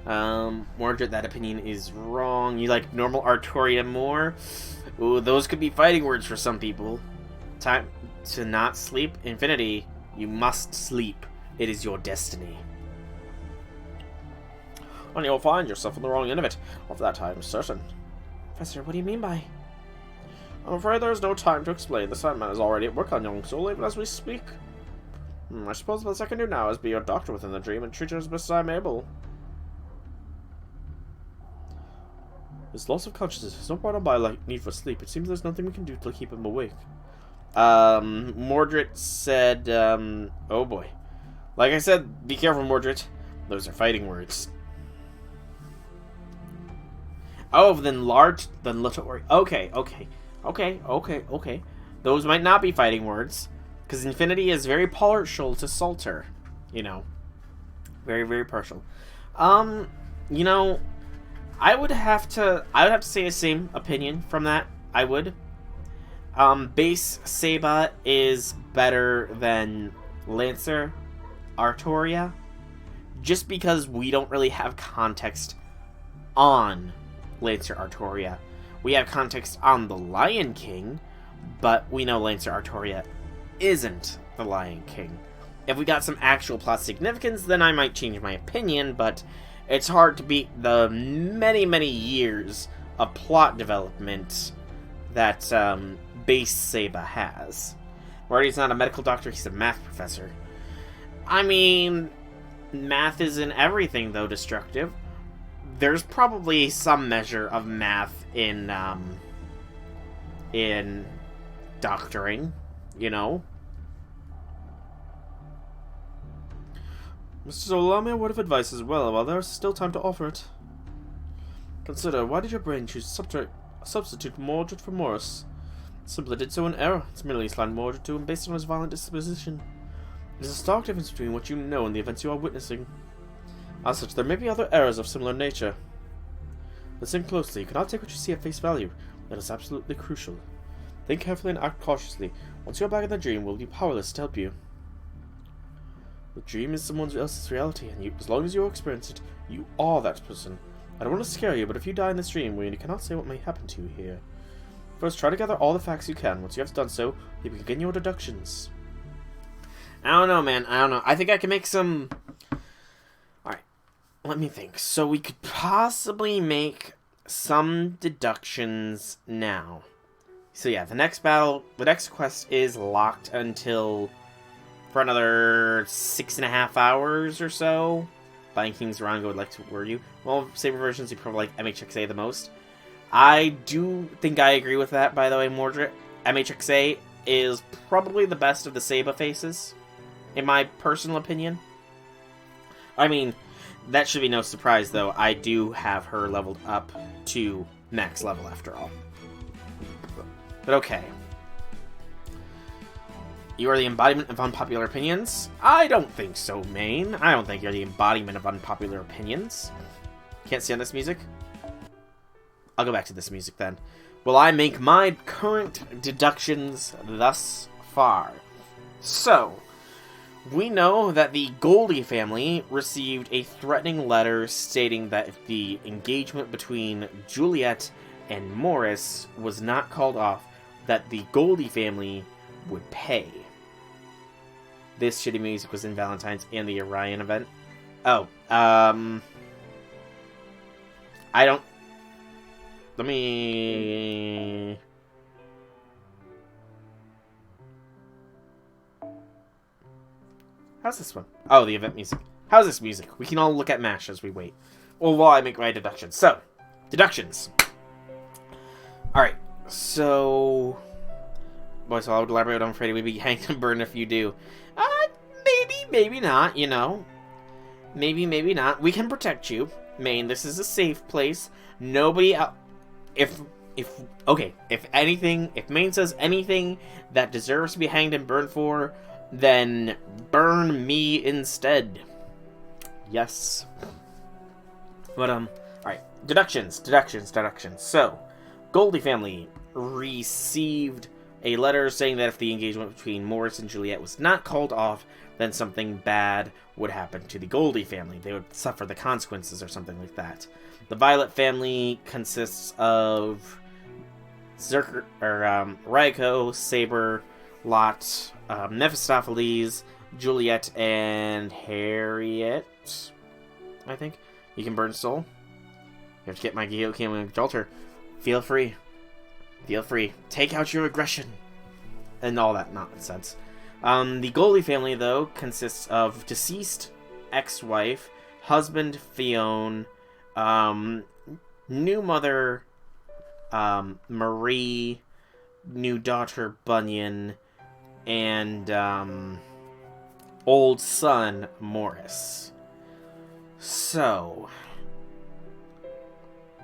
Mordred, that opinion is wrong. You like normal Artoria more? Ooh, those could be fighting words for some people. Time to not sleep? Infinity, you must sleep. It is your destiny. And you'll find yourself on the wrong end of it. Of that I am certain. Professor, what do you mean by... I'm afraid there is no time to explain. The Sandman is already at work on young soul, even as we speak. I suppose the best I can do now is be your doctor within the dream and treat you as best as I'm able. His loss of consciousness is not brought on by need for sleep. It seems there's nothing we can do to keep him awake. Mordred said, oh boy. Like I said, be careful, Mordred. Those are fighting words. Oh, then little, or okay. Those might not be fighting words, because Infinity is very partial to Salter. You know, very, very partial. You know, I would have to say the same opinion from that. I would. Base Seba is better than Lancer Artoria, just because we don't really have context on Lancer Artoria. We have context on the Lion King, but we know Lancer Artoria isn't the Lion King. If we got some actual plot significance, then I might change my opinion, but it's hard to beat the many, many years of plot development that Base Seba has. Marty's not a medical doctor, he's a math professor. I mean, math isn't everything, though, destructive. There's probably some measure of math in doctoring, you know? Mr. allow me a word of advice as well, while there is still time to offer it. Consider, why did your brain choose to substitute Mordred for Morris? It simply did so in error. It's merely assigned Mordred to him based on his violent disposition. It is a stark difference between what you know and the events you are witnessing. As such, there may be other errors of similar nature. Listen closely. You cannot take what you see at face value. That is absolutely crucial. Think carefully and act cautiously. Once you are back in the dream, we'll be powerless to help you. The dream is someone else's reality, and as long as you experience it, you are that person. I don't want to scare you, but if you die in this dream, you cannot say what may happen to you here. First, try to gather all the facts you can. Once you have done so, you can begin your deductions. I don't know, man. I don't know. I think I can make some... Alright. Let me think. So we could possibly make some deductions now. So yeah, the next quest is locked until for another 6.5 hours or so. Lion King's Rango would like to word you. Well, Saber versions, you probably like MHXA the most. I do think I agree with that, by the way, Mordred. MHXA is probably the best of the Saba faces, in my personal opinion. I mean, that should be no surprise, though. I do have her leveled up to max level, after all. But okay. You are the embodiment of unpopular opinions? I don't think so, Maine. I don't think you're the embodiment of unpopular opinions. Can't stand this music? I'll go back to this music then. Will I make my current deductions thus far? So, we know that the Goldie family received a threatening letter stating that if the engagement between Juliet and Morris was not called off, that the Goldie family would pay. This shitty music was in Valentine's and the Orion event. Oh, I don't... Let me... How's this one? Oh, the event music. How's this music? We can all look at MASH as we wait. Or while I make my deductions. So, deductions. Alright, so... Boy, so I would elaborate, I'm afraid we'd be hanged and burned if you do. Maybe not, you know. Maybe not. We can protect you. Maine, this is a safe place. Nobody else... If Maine says anything that deserves to be hanged and burned for, then burn me instead. Yes. But, alright. Deductions. So, Goldie family received a letter saying that if the engagement between Morris and Juliet was not called off, then something bad would happen to the Goldie family. They would suffer the consequences or something like that. The Violet family consists of Raiko, Saber, Lot, Mephistopheles, Juliet, and Harriet, I think. You can burn soul. You have to get my Geocaine and Jolter. Feel free. Take out your aggression. And all that nonsense. The Goldie family, though, consists of deceased ex-wife, husband Fionn, new mother Marie, new daughter Bunyan, and old son Morris. So,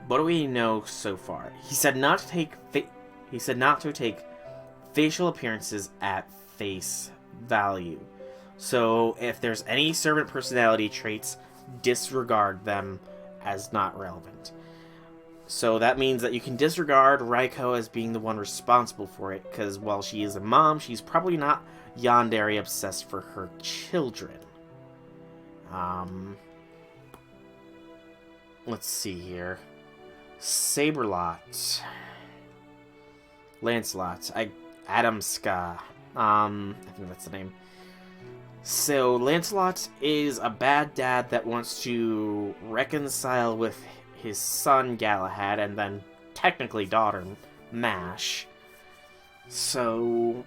what do we know so far? He said not to take facial appearances at face value. So, if there's any servant personality traits, disregard them as not relevant. So that means that you can disregard Raiko as being the one responsible for it, because while she is a mom, she's probably not yandere obsessed for her children. Let's see here. Saberlot. Lancelot. Adamska. I think that's the name. So, Lancelot is a bad dad that wants to reconcile with his son, Galahad, and then technically daughter, Mash. So...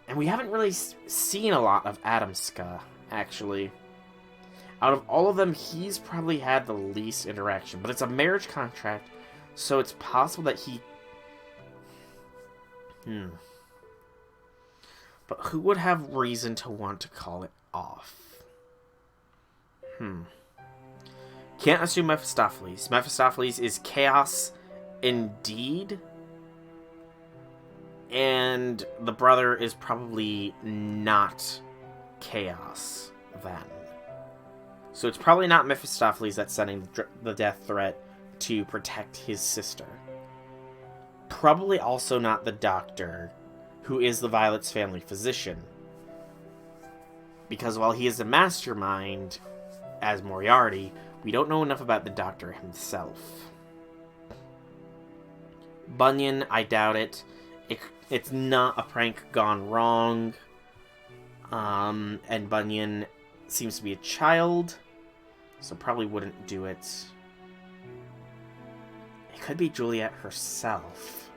And we haven't really seen a lot of Adamska, actually. Out of all of them, he's probably had the least interaction. But it's a marriage contract, so it's possible that he... But who would have reason to want to call it off? Can't assume Mephistopheles. Mephistopheles is chaos indeed. And the brother is probably not chaos then. So it's probably not Mephistopheles that's sending the death threat to protect his sister. Probably also not the doctor, who is the Violet's family physician. Because while he is a mastermind, as Moriarty, we don't know enough about the doctor himself. Bunyan, I doubt it. It's not a prank gone wrong. And Bunyan seems to be a child, so probably wouldn't do it. It could be Juliet herself.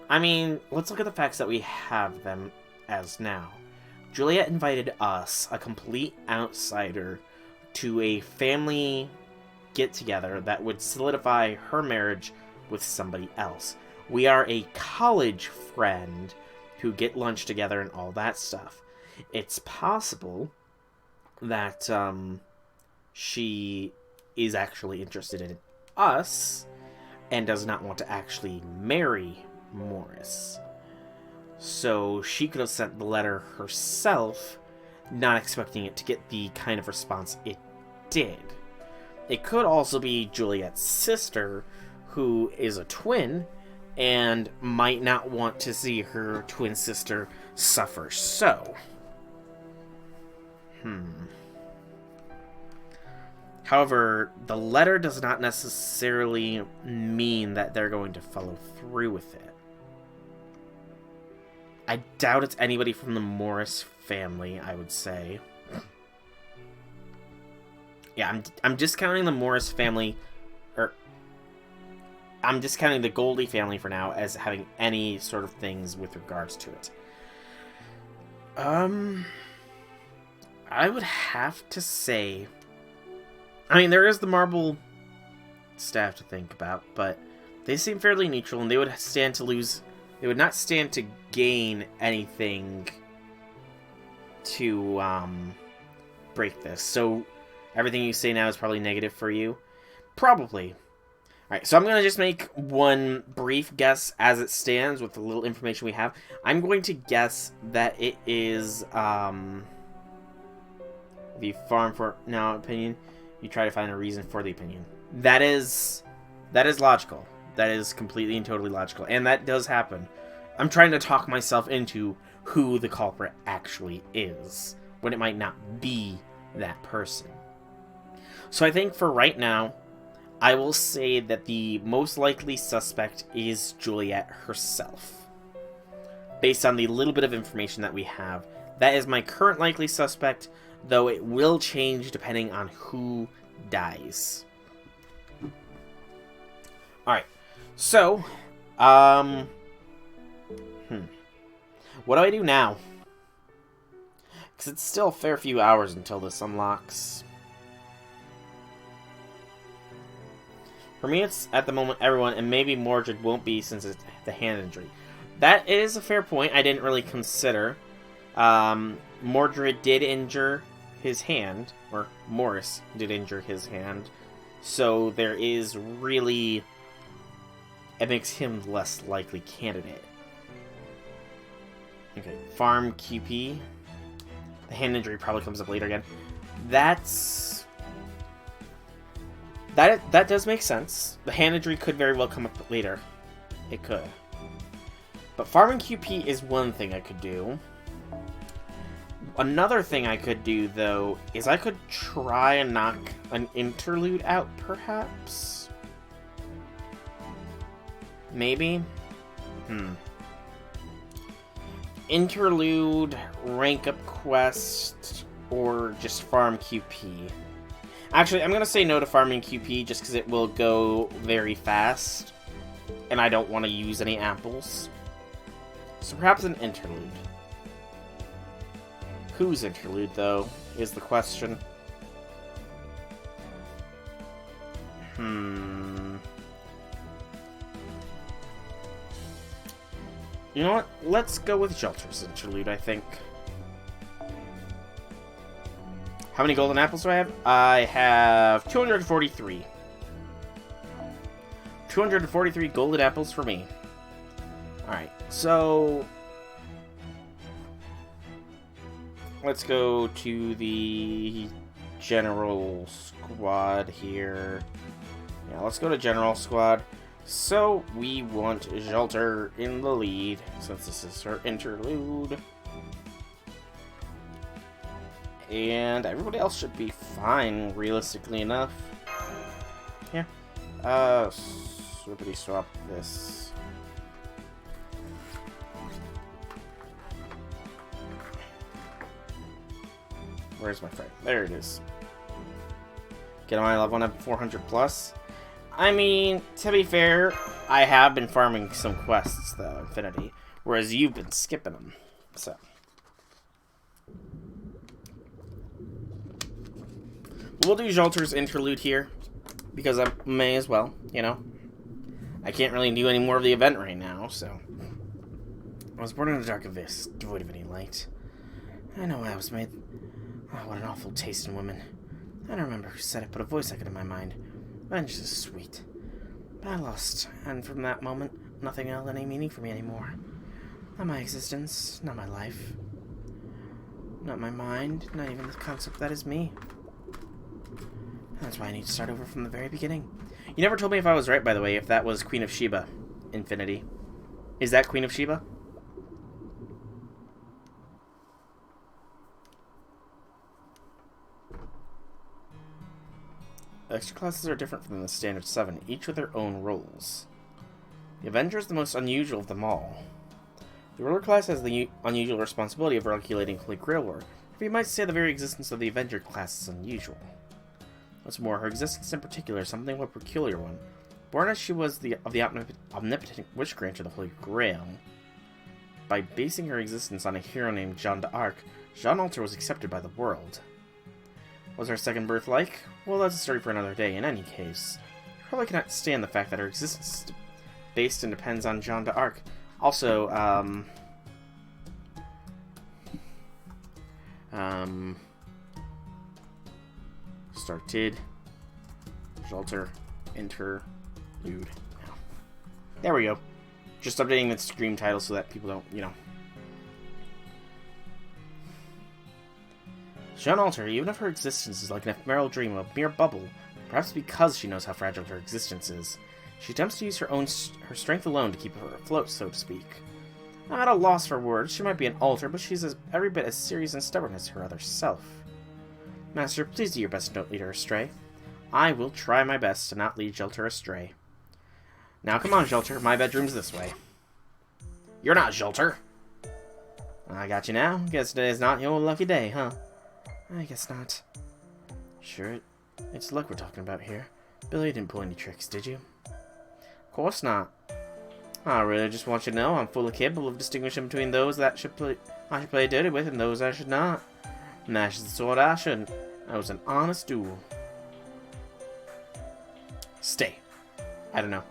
I mean, let's look at the facts that we have them as now. Juliet invited us, a complete outsider, to a family get-together that would solidify her marriage with somebody else. We are a college friend who get lunch together and all that stuff. It's possible that she is actually interested in us and does not want to actually marry Morris. So she could have sent the letter herself, not expecting it to get the kind of response it did. It could also be Juliet's sister, who is a twin, and might not want to see her twin sister suffer. So, however, the letter does not necessarily mean that they're going to follow through with it. I doubt it's anybody from the Morris family, I would say. Yeah, I'm discounting the Morris family, or I'm discounting the Goldie family for now as having any sort of things with regards to it. I would have to say, I mean, there is the Marble staff to think about, but they seem fairly neutral, and they would stand to lose. They would not stand to gain anything to break this. So everything you say now is probably negative for you. Probably. Alright, so I'm going to just make one brief guess as it stands with the little information we have. I'm going to guess that it is the farm for now opinion. You try to find a reason for the opinion. That is logical. That is completely and totally logical. And that does happen. I'm trying to talk myself into who the culprit actually is, when it might not be that person. So I think for right now, I will say that the most likely suspect is Juliet herself. Based on the little bit of information that we have, that is my current likely suspect, though it will change depending on who dies. Alright. So, what do I do now? Because it's still a fair few hours until this unlocks. For me, it's at the moment everyone, and maybe Mordred won't be since it's the hand injury. That is a fair point I didn't really consider. Mordred did injure his hand, or Morris did injure his hand. So there is really... It makes him the less likely candidate. Okay, farm QP. The hand injury probably comes up later again. That does make sense. The hand injury could very well come up later. It could. But farming QP is one thing I could do. Another thing I could do, though, is I could try and knock an interlude out, perhaps? Maybe? Interlude, rank up quest, or just farm QP. Actually, I'm going to say no to farming QP just because it will go very fast, and I don't want to use any apples. So perhaps an interlude. Whose interlude, though, is the question. You know what? Let's go with Jelter's interlude, I think. How many golden apples do I have? I have 243. 243 golden apples for me. Alright, so... let's go to the general squad here. Yeah, let's go to general squad. So, we want Jelter in the lead, since this is her interlude. And everybody else should be fine, realistically enough. Yeah. Swippity swap this. Where's my friend? There it is. Get on my level 1 up 400 plus. I mean, to be fair, I have been farming some quests, though, Infinity, whereas you've been skipping them, so. We'll do Jolter's interlude here, because I may as well, you know. I can't really do any more of the event right now, so. I was born in a dark abyss, devoid of any light. I know I was made. Oh, what an awful taste in women. I don't remember who said it, but a voice echoed in my mind. Vengeance is sweet. But I lost, and from that moment, nothing held any meaning for me anymore. Not my existence, not my life. Not my mind, not even the concept that is me. That's why I need to start over from the very beginning. You never told me if I was right, by the way, if that was Queen of Sheba, Infinity. Is that Queen of Sheba? The extra classes are different from the standard 7, each with their own roles. The Avenger is the most unusual of them all. The Ruler class has the unusual responsibility of regulating Holy Grail war, but you might say the very existence of the Avenger class is unusual. What's more, her existence in particular is something of a peculiar one. Born as she was of the omnipotent wish granter of the Holy Grail, by basing her existence on a hero named Jeanne d'Arc, Jeanne Alter was accepted by the world. What was her second birth like? Well, that's a story for another day. In any case, you probably cannot stand the fact that her existence is based and depends on Jeanne d'Arc. Also, started Jolter interlude now. There we go. Just updating the stream title so that people don't, you know. Jeanne Alter, even if her existence is like an ephemeral dream, a mere bubble, perhaps because she knows how fragile her existence is, she attempts to use her strength alone to keep her afloat, so to speak. Not at a loss for words, she might be an alter, but she's every bit as serious and stubborn as her other self. Master, please do your best to not lead her astray. I will try my best to not lead Jolter astray. Now come on, Jolter, my bedroom's this way. You're not Jolter! I got you now. Guess today's not your lucky day, huh? I guess not. Sure, it's luck we're talking about here. Billy didn't pull any tricks, did you? Of course not. I really just want you to know I'm fully capable of distinguishing between those that I should play dirty with and those I should not. And that's the sword I shouldn't. That was an honest duel. Stay. I don't know.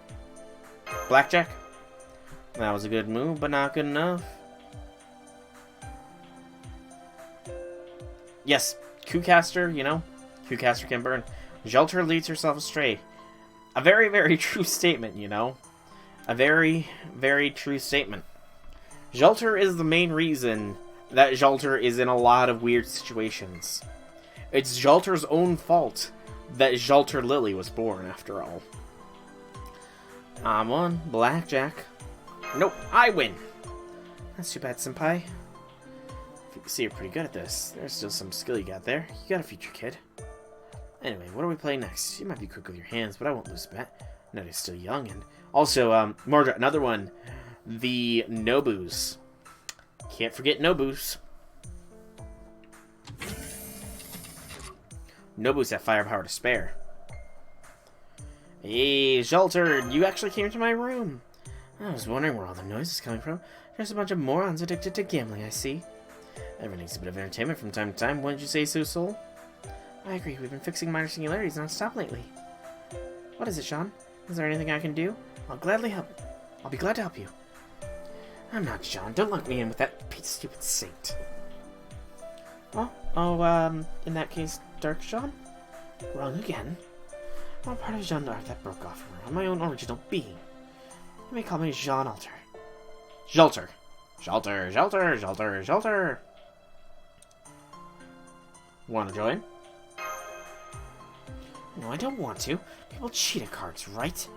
Blackjack? That was a good move, but not good enough. Yes, Kogetsukan, you know, Kogetsukan can burn. Jolter leads herself astray. A very, very true statement, you know. A very, very true statement. Jolter is the main reason that Jolter is in a lot of weird situations. It's Jolter's own fault that Jolter Lily was born, after all. I won. Blackjack. Nope, I win. That's too bad, senpai. You can see you're pretty good at this. There's still some skill you got there. You got a future, kid. Anyway, what are we playing next? You might be quick with your hands, but I won't lose a bet. No, you're still young. And also, Mordra, another one. The Nobus. Can't forget Nobus. Nobus have firepower to spare. Hey, Jolter, you actually came to my room. I was wondering where all the noise is coming from. There's a bunch of morons addicted to gambling, I see. Everyone needs a bit of entertainment from time to time. Wouldn't you say so, Soul? I agree. We've been fixing minor singularities non-stop lately. What is it, Sean? Is there anything I can do? I'll gladly help. I'll be glad to help you. I'm not Sean. Don't lock me in with that stupid saint. In that case, Dark Sean? Wrong again. I'm part of Jeanne d'Arc that broke off from her. I'm my own original being. You may call me Jeanne Alter. Jolter. Jolter, Jolter, Jolter, Jolter. Want to join? No, I don't want to. People cheat at cards, right?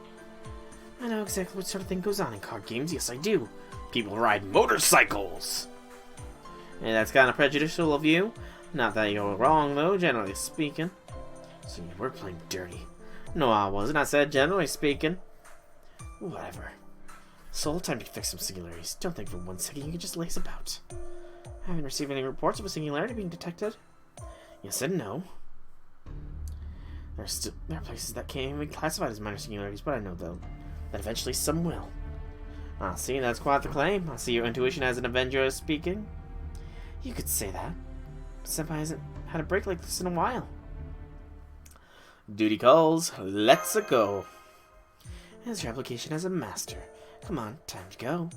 I know exactly what sort of thing goes on in card games. Yes, I do. People ride motorcycles. And that's kind of prejudicial of you. Not that you're wrong, though, generally speaking. So you were playing dirty. No, I wasn't. I said generally speaking. Whatever. Soul, time to fix some singularities. Don't think for 1 second you can just lace about. I haven't received any reports of a singularity being detected. Yes and no. There are places that can't even be classified as minor singularities, but I know though that eventually some will. Ah, see, that's quite the claim. I see your intuition as an Avenger is speaking. You could say that. But Senpai hasn't had a break like this in a while. Duty calls. Let's go. As your application as a master. Come on, time to go.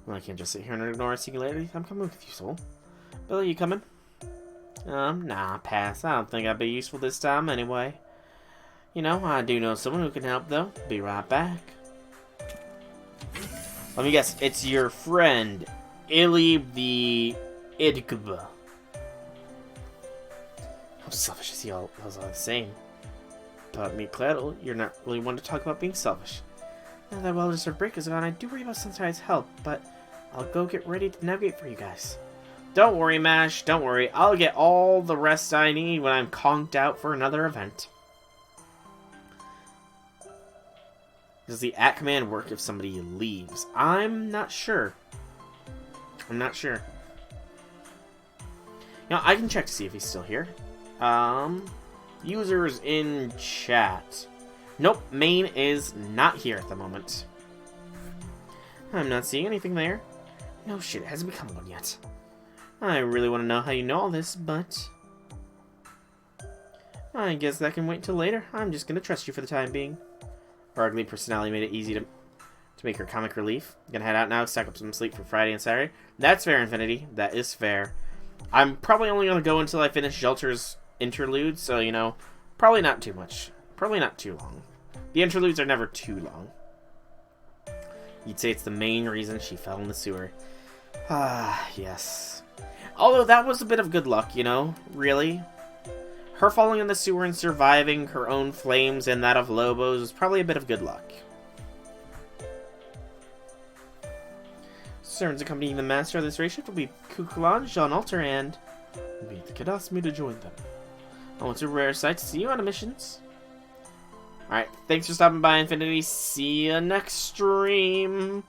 Well, I can't just sit here and ignore a singularity. I'm coming with you, soul. Billy, you coming? Nah, pass. I don't think I'd be useful this time anyway. You know, I do know someone who can help, though. Be right back. Let me guess. It's your friend, Illy the Idkuba. How selfish is he all the same? But me, Claddle, you're not really one to talk about being selfish. Now that well-deserved break is gone, I do worry about Sensei's help, but I'll go get ready to navigate for you guys. Don't worry, Mash. Don't worry. I'll get all the rest I need when I'm conked out for another event. Does the at command work if somebody leaves? I'm not sure. I'm not sure. Now, I can check to see if he's still here. Users in chat. Nope, main is not here at the moment. I'm not seeing anything there. No shit, it hasn't become one yet. I really want to know how you know all this, but I guess that can wait till later. I'm just gonna trust you for the time being. Her ugly personality made it easy to make her comic relief. Gonna head out now, stack up some sleep for Friday and Saturday. That's fair, Infinity. That is fair. I'm probably only gonna go until I finish Jelter's interlude, so, you know, probably not too much. Probably not too long. The interludes are never too long. You'd say it's the main reason she fell in the sewer. Ah, yes. Although that was a bit of good luck, you know? Really? Her falling in the sewer and surviving her own flames and that of Lobo's was probably a bit of good luck. Servants accompanying the master of this race shift will be Kukulan, Jean Alter, and meet the Kadas me to join them. Oh, it's a rare sight to see you on a missions. Alright, thanks for stopping by, Infinity. See you next stream.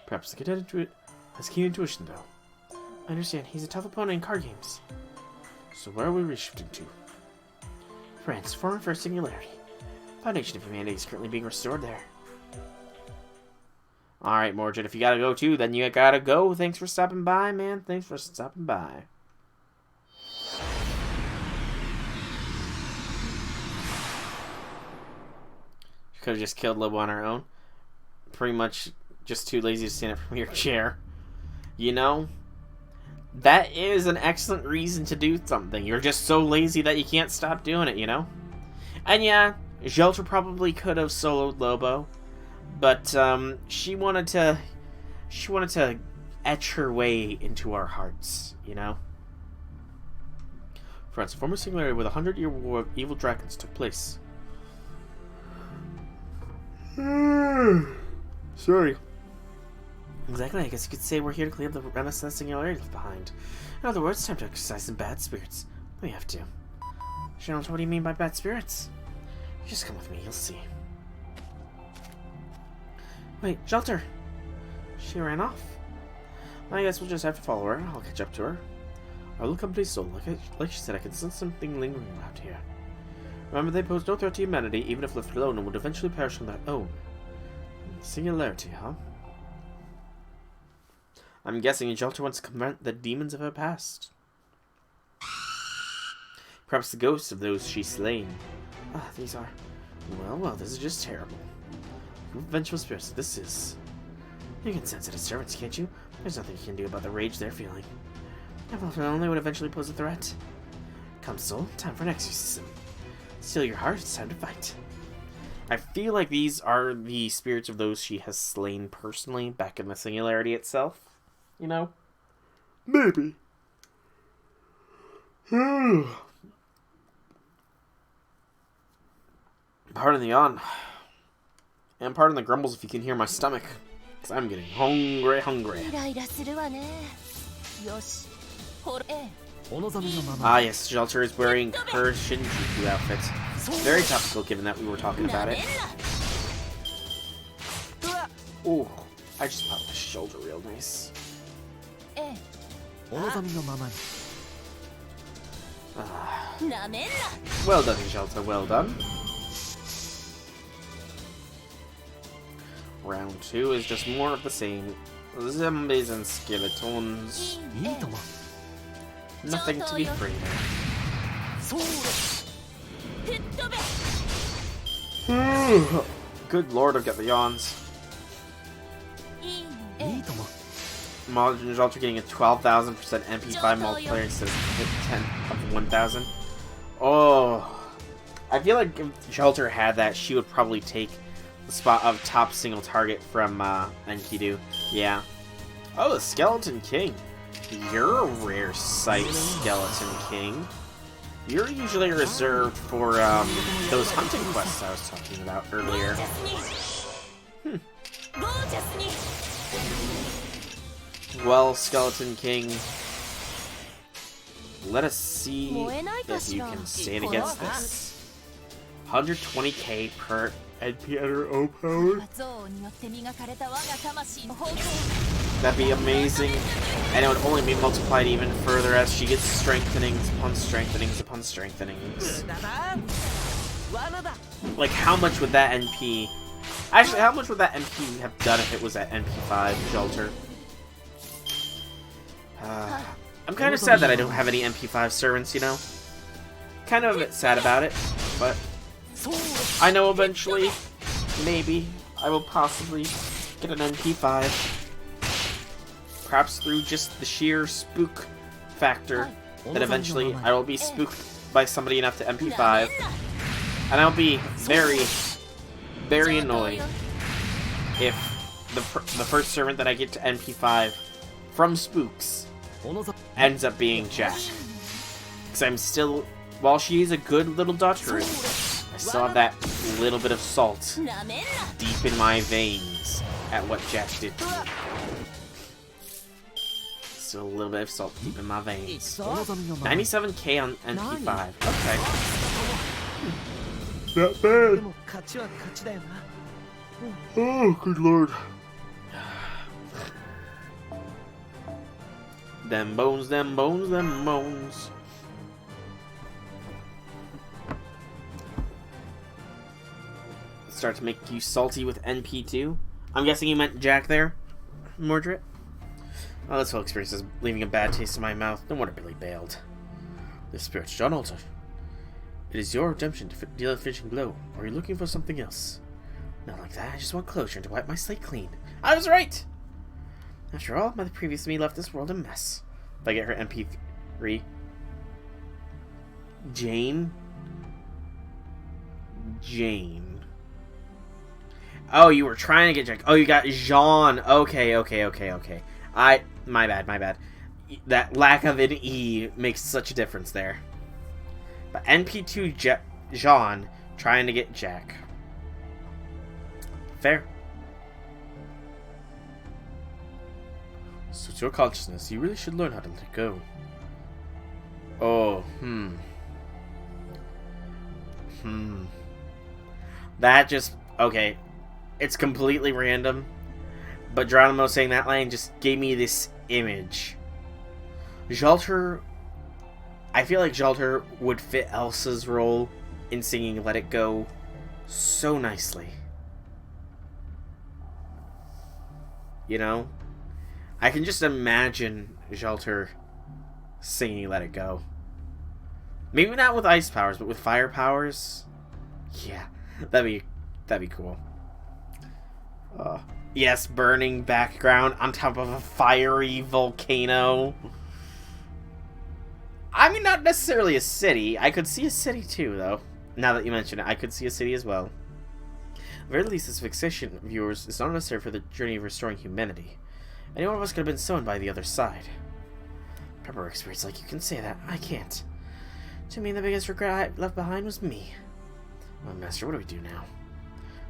Perhaps the cadet has keen intuition, though. I understand, he's a tough opponent in card games. So where are we reshifting to? France, former first singularity. Foundation of humanity is currently being restored there. Alright, Morgan, if you gotta go too, then you gotta go. Thanks for stopping by, man. Thanks for stopping by. Could have just killed Lobo on her own. Pretty much just too lazy to stand up from your chair. You know? That is an excellent reason to do something. You're just so lazy that you can't stop doing it, you know? And yeah, Jelter probably could have soloed Lobo. But she wanted to etch her way into our hearts, you know? France, a former singularity with 100-year war of evil dragons took place. Sorry. Exactly, I guess you could say we're here to clean up the Renaissance singularity left behind. In other words, time to exercise some bad spirits. We have to. General, what do you mean by bad spirits? Just come with me, you'll see. Wait, Jelter! She ran off. I guess we'll just have to follow her. I'll catch up to her. Our little company's soul. Like she said, I can sense something lingering around here. Remember, they pose no threat to humanity, even if left alone, and would eventually perish on their own. Singularity, huh? I'm guessing Jelter wants to confront the demons of her past. Perhaps the ghosts of those she's slain. Ah, these are... Well, this is just terrible. Vengeful spirits, this is... You can sense it as servants, can't you? There's nothing you can do about the rage they're feeling. If left alone, they would eventually pose a threat. Come, soul, time for an exorcism. Steel your heart, it's time to fight. I feel like these are the spirits of those she has slain personally back in the singularity itself. You know? Maybe. Pardon the yawn. And pardon the grumbles if you can hear my stomach. Because I'm getting hungry. Ah yes, Jelter is wearing her Shinjuku outfit. Very topical given that we were talking about it. Ooh, I just popped my shoulder real nice. Well done, Shelter, well done. Round 2 is just more of the same. Zombies and skeletons. Nothing to be afraid of. Good lord, I've got the yawns. Modern Ultra getting a 12,000% MP5 multiplayer instead of 10 of 1,000. Oh, I feel like if Shelter had that, she would probably take the spot of top single target from Enkidu. Yeah. Oh, the Skeleton King. You're a rare sight, Skeleton King. You're usually reserved for those hunting quests I was talking about earlier. Well, Skeleton King, let us see if you can stand against this. 120k per NP power. That'd be amazing, and it would only be multiplied even further as she gets strengthenings upon strengthenings upon strengthenings. Like, how much would that NP... Actually, how much would that NP have done if it was at NP5 Shelter? I'm kind of sad that I don't have any MP5 servants, you know? Kind of a bit sad about it, but I know eventually, maybe, I will possibly get an MP5. Perhaps through just the sheer spook factor, that eventually I will be spooked by somebody enough to MP5, and I'll be very, very annoyed if the first servant that I get to MP5 from spooks ends up being Jack. Because I'm still, while she's a good little Dottery, I still have that little bit of salt deep in my veins at what Jack did to me. Still a little bit of salt deep in my veins. 97k on NP5. Okay. Not bad. Oh, good lord. Them bones, them bones, them bones. Start to make you salty with NP2. I'm guessing you meant Jack there, Mordred? Oh, this whole experience is leaving a bad taste in my mouth. No wonder Billy bailed. The spirit's John Alter. It is your redemption to deal a finishing blow. Or are you looking for something else? Not like that. I just want closure and to wipe my slate clean. I was right! After all, my previous me left this world a mess. If I get her MP3. Jane? Jane. Oh, you were trying to get Jack. Oh, you got Jean. Okay. My bad. That lack of an E makes such a difference there. But NP2 Jean trying to get Jack. Fair. So it's your consciousness. You really should learn how to let it go. Oh, That just... Okay. It's completely random. But Geronimo saying that line just gave me this image. Jalter... I feel like Jalter would fit Elsa's role in singing Let It Go so nicely. You know? I can just imagine Jalter singing Let It Go. Maybe not with ice powers, but with fire powers. Yeah, that'd be cool. Yes, burning background on top of a fiery volcano. I mean, not necessarily a city. I could see a city too, though. Now that you mention it, I could see a city as well. At the very least, this fixation of yours is not necessary for the journey of restoring humanity. Any one of us could have been sown by the other side. Pepper experience like you can say that. I can't. To me, the biggest regret I left behind was me. Well, Master, what do we do now?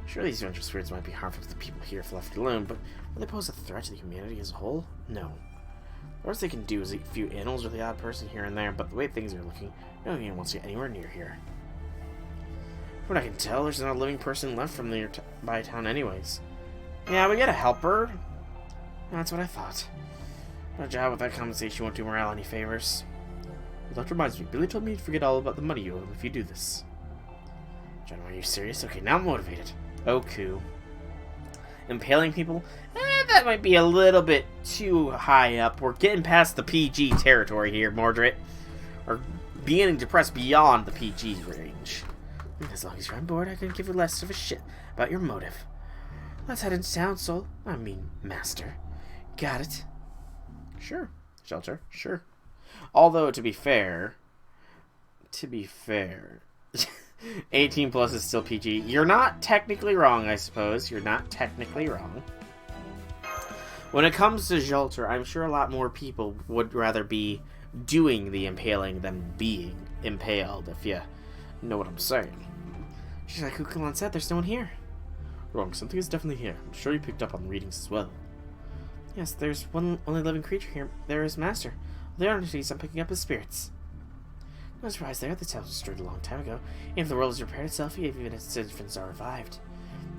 Sure, these adventure spirits might be harmful to the people here if left alone, but will they pose a threat to the humanity as a whole? No. The worst they can do is eat a few animals or the odd person here and there, but the way things are looking, no one wants to get anywhere near here. From what I can tell, there's not a living person left from nearby town anyways. Yeah, we gotta help her. That's what I thought. But a job without compensation won't do morale any favors. Well, that reminds me, Billy told me to forget all about the money you owe him if you do this. John, are you serious? Okay, now I'm motivated. Oh, cool. Impaling people? That might be a little bit too high up. We're getting past the PG territory here, Mordred. Or beginning to press beyond the PG range. As long as you're on board, I couldn't give you less of a shit about your motive. Let's head into town, Soul. I mean, Master. Got it? Sure, Shelter, sure. Although, to be fair, 18 plus is still PG. You're not technically wrong, I suppose. You're not technically wrong. When it comes to Shelter, I'm sure a lot more people would rather be doing the impaling than being impaled, if you know what I'm saying. Just like Kukulon said, there's no one here. Wrong, something is definitely here. I'm sure you picked up on the readings as well. Yes, there's one only living creature here. There is Master. The entities I'm picking up as spirits. No surprise there, the town was destroyed a long time ago. Even if the world has repaired itself, even its citizens are revived.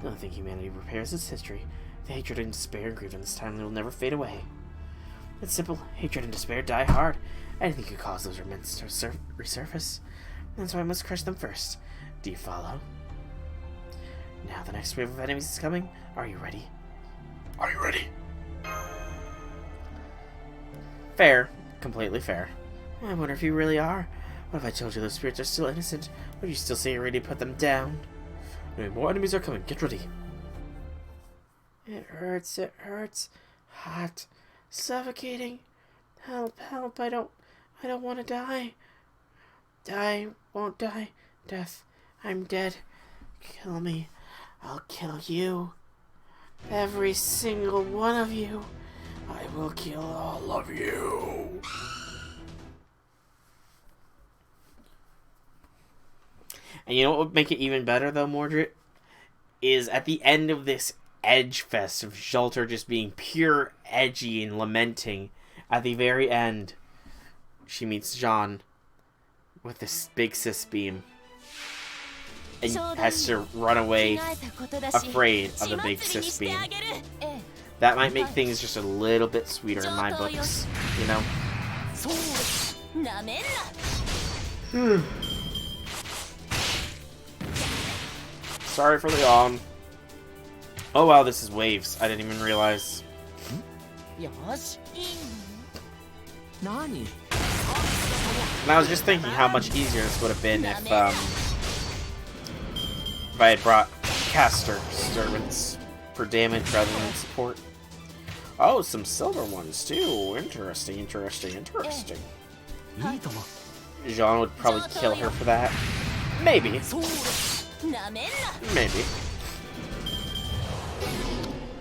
The only thing humanity repairs is history. The hatred and despair and grief in this time will never fade away. It's simple. Hatred and despair die hard. Anything could cause those remnants to resurface. That's why I must crush them first. Do you follow? Now the next wave of enemies is coming. Are you ready? Are you ready? Fair. Completely fair. I wonder if you really are. What if I told you those spirits are still innocent? Would you still say you're ready to put them down? Anyway, more enemies are coming. Get ready. It hurts. It hurts. Hot. Suffocating. Help. Help. I don't want to die. Die. Won't die. Death. I'm dead. Kill me. I'll kill you. Every single one of you. I will kill all of you. And you know what would make it even better, though, Mordred? Is at the end of this edge fest of Shelter just being pure edgy and lamenting, at the very end, she meets Jean with this big cis beam. And has to run away afraid of the big cis beam. That might make things just a little bit sweeter in my books, you know? Sorry for the yawn. Oh wow, this is waves. I didn't even realize. And I was just thinking how much easier this would have been if I had brought caster servants for damage rather than support. Oh, some silver ones too. Interesting, interesting, interesting. Jean would probably kill her for that. Maybe. Maybe.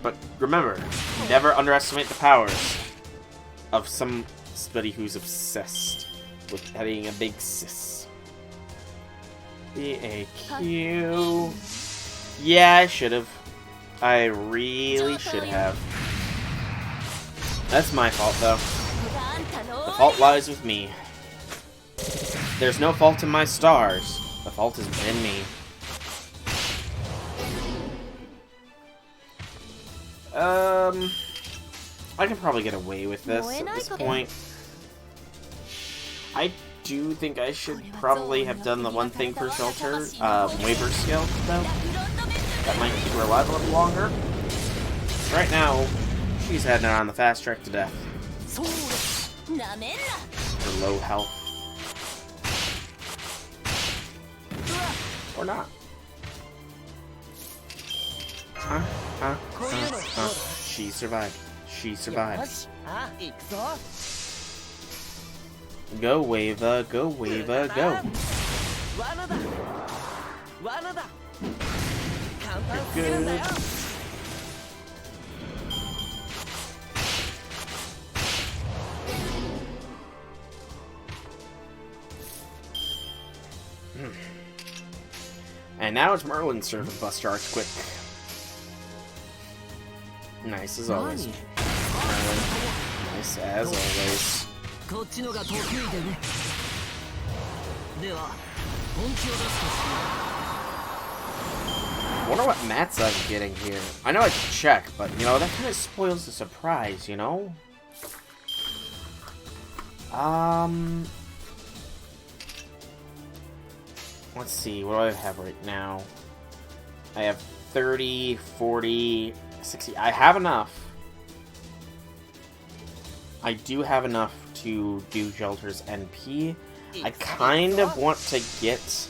But remember, never underestimate the powers of somebody who's obsessed with having a big sis. B-A-Q. Yeah, I should have. I really should have. That's my fault, though. The fault lies with me. There's no fault in my stars. The fault is in me. I can probably get away with this at this point. I do think I should probably have done the one thing for Shelter, waiver skill, though. That might keep her alive a little longer. Right now, she's heading on the fast track to death. For low health. Or not. She survived. She survived. Go, Wava. Go, Wava. Go. You're good. And now it's Merlin's turn to bust charge quick. Nice as always. Merlin. Nice as always. Wonder what mats I'm getting here. I know I can check, but you know, that kind of spoils the surprise, you know? let's see, what do I have right now? I have 30, 40, 60. I have enough. I do have enough to do Shelter's NP. I kind of want to get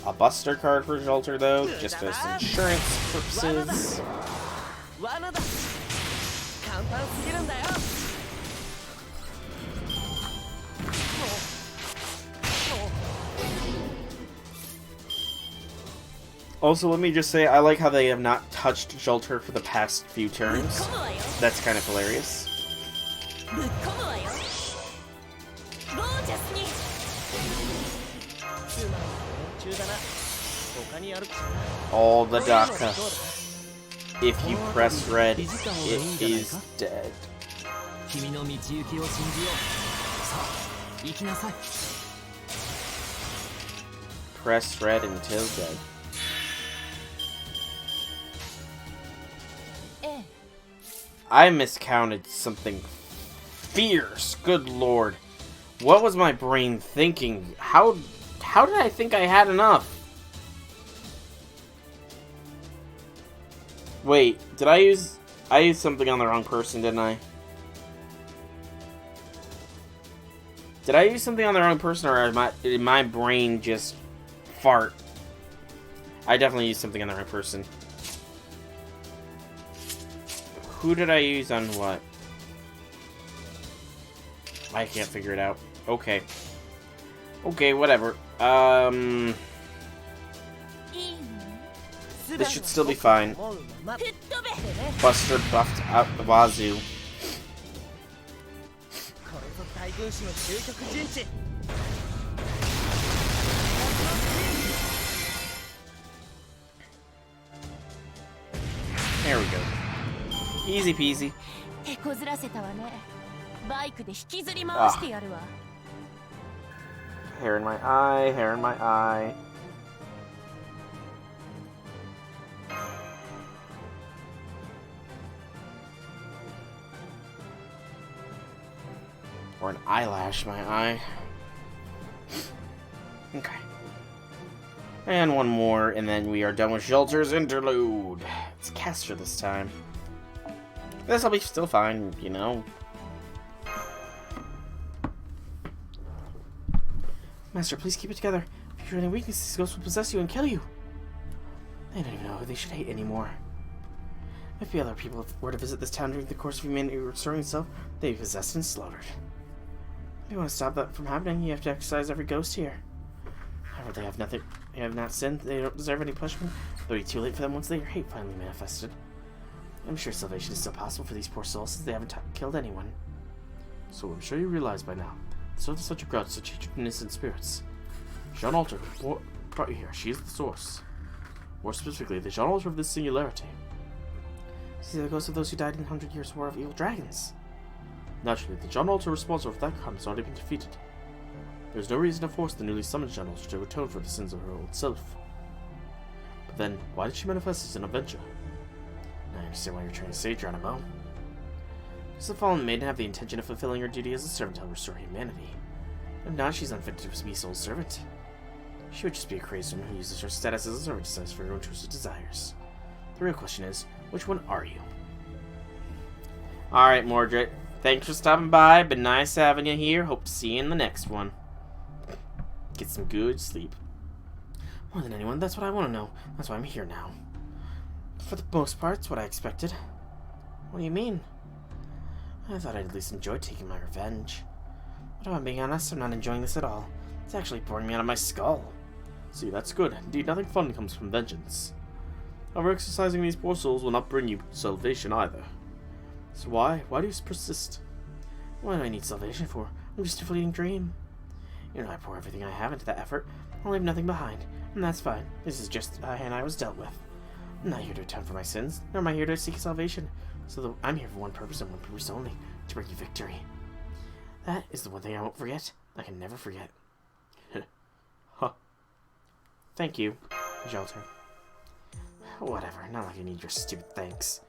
a Buster card for Shelter, though, just for insurance purposes. Also, let me just say, I like how they have not touched Shelter for the past few turns. That's kind of hilarious. All the Daka. If you press red, it is dead. Press red until dead. I miscounted something fierce. Good lord. What was my brain thinking? How did I think I had enough? Wait, did I used something on the wrong person, didn't I? Did I use something on the wrong person, or did my brain just fart? I definitely used something on the right person. Who did I use on what? I can't figure it out. Okay. Okay, whatever. This should still be fine. Buster buffed out the wazoo. There we go. Easy peasy. Hair in my eye, hair in my eye. Or an eyelash in my eye. Okay. And one more, and then we are done with Shelter's interlude. It's Caster this time. This'll be still fine, you know. Master, please keep it together. If you show any weaknesses, these ghosts will possess you and kill you. I don't even know who they should hate anymore. If the other people were to visit this town during the course of humanity restoring itself, they'd be possessed and slaughtered. If you want to stop that from happening, you have to exercise every ghost here. However, they have not sinned, they don't deserve any punishment. It'll be too late for them once their hate finally manifested. I'm sure salvation is still possible for these poor souls since they haven't killed anyone. So I'm sure you realize by now, so there's such a grudge, such hatred and innocent spirits. Jean Alter, what brought you here? She is the source. More specifically, the Jean Alter of this singularity. See the ghosts of those who died in 100 Years' War of Evil Dragons. Naturally, the Jean Alter responsible for that crime has already been defeated. There's no reason to force the newly summoned Jean Alter to atone for the sins of her old self. But then, why did she manifest as an Avenger? I understand what you're trying to say, Geronimo. Does the fallen maiden have the intention of fulfilling her duty as a servant to restore humanity? If not, she's unfit to be soul's servant. She would just be a crazy woman who uses her status as a servant to satisfy her own twisted desires. The real question is, which one are you? Alright, Mordred. Thanks for stopping by. Been nice having you here. Hope to see you in the next one. Get some good sleep. More than anyone, that's what I want to know. That's why I'm here now. For the most part, it's what I expected. What do you mean? I thought I'd at least enjoy taking my revenge. But if I'm being honest, I'm not enjoying this at all. It's actually boring me out of my skull. See, that's good. Indeed, nothing fun comes from vengeance. However, exercising these poor souls will not bring you salvation either. So why? Why do you persist? What do I need salvation for? I'm just a fleeting dream. You know, I pour everything I have into that effort. I'll leave nothing behind. And that's fine. This is just the hand I was dealt with. I'm not here to atone for my sins, nor am I here to seek salvation. So I'm here for one purpose and one purpose only, to bring you victory. That is the one thing I won't forget. I can never forget. Huh. Thank you, Shelter. Whatever, not like I need your stupid thanks.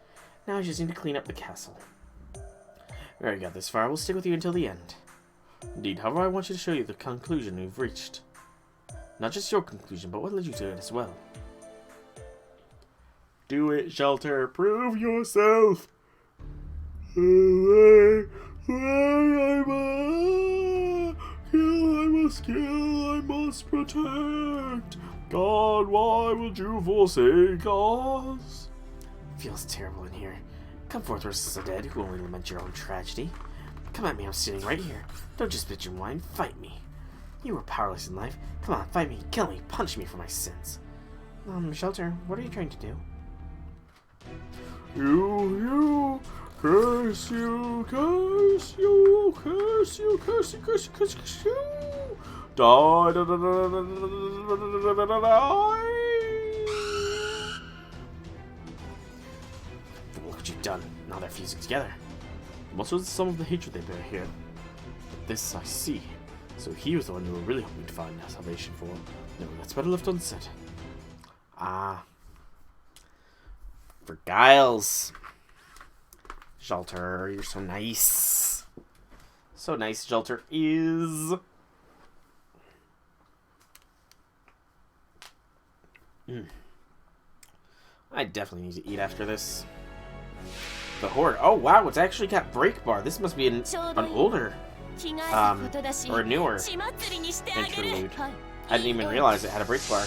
Now I just need to clean up the castle. We already got this far. We'll stick with you until the end. Indeed, however, I want you to show you the conclusion we've reached. Not just your conclusion, but what led you to it as well. Do it, Shelter. Prove yourself. I must protect. God, why would you forsake us? Feels terrible in here. Come forth, restless undead, who only lament your own tragedy. Come at me, I'm sitting right here. Don't just bitch and whine, fight me. You were powerless in life. Come on, fight me, kill me, punch me for my sins. Shelter, what are you trying to do? Curse you, curse you, curse you, curse you, curse you, curse you, curse you. Die, die, die, die, die, die. Look what you've done. Now they're fusing together. Much was some of the hatred they bear here. But this I see. So he was the one you were really hoping to find salvation for. No, that's better left unsaid. Ah. For Giles. Shelter, you're so nice. So nice, Shelter is. I definitely need to eat after this. The Horde. Oh wow, it's actually got break bar. This must be an older, or a newer interlude. I didn't even realize it had a break bar.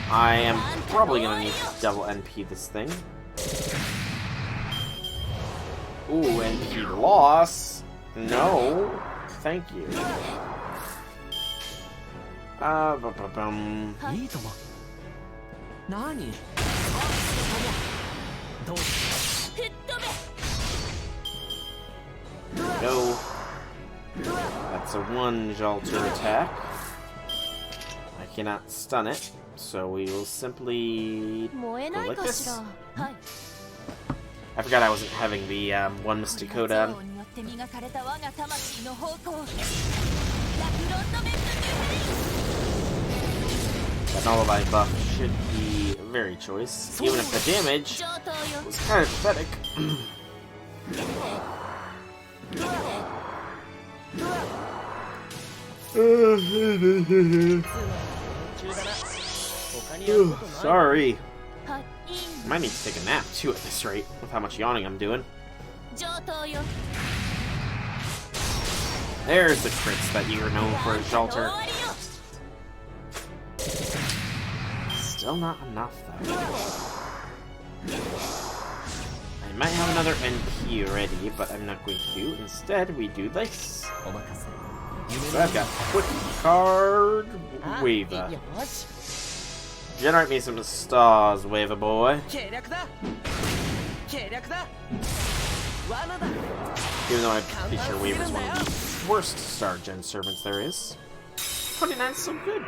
I am probably gonna need to double NP this thing. Ooh, NP loss. No, thank you. Go. That's a one Jalter attack. I cannot stun it, so we will simply go like this. I forgot I wasn't having the one Mystic Code on. That Nullify buff should be very choice, even if the damage was kind of pathetic. Sorry. I might need to take a nap too at this rate, with how much yawning I'm doing. There's the crits that you're known for, Shelter. Still not enough, though. I might have another NP ready, but I'm not going to do. Instead, we do this. So I've got Quick Card Waiver. Generate me some stars, Waiver boy. Even though I'm pretty sure Waiver is one of the worst Star Gen servants there is. 29 is so good.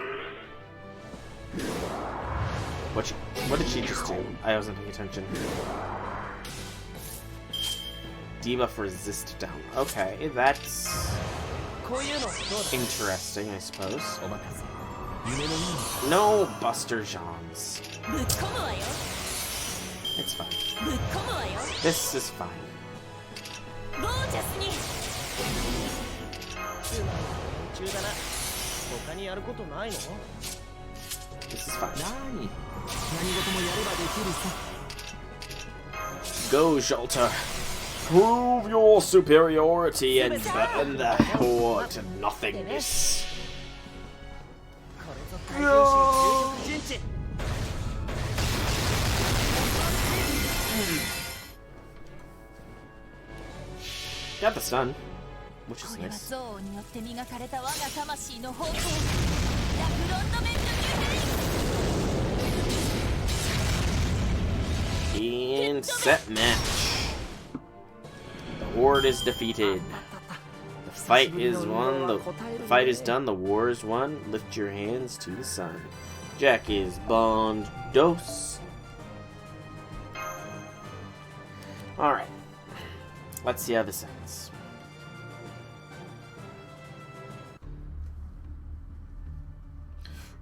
What did she just do? I wasn't paying attention. Debuff resist down. Okay, that's interesting, I suppose. No Buster Johns. It's fine. This is fine. This is fine. Go, Shelter. Prove your superiority and burn the Horde to nothingness. No. Got the stun, which is nice. In set match. The Horde is defeated. The fight is won. The fight is done. The war is won. Lift your hands to the sun. Jack is Bond Dos. Alright. Let's see how this ends.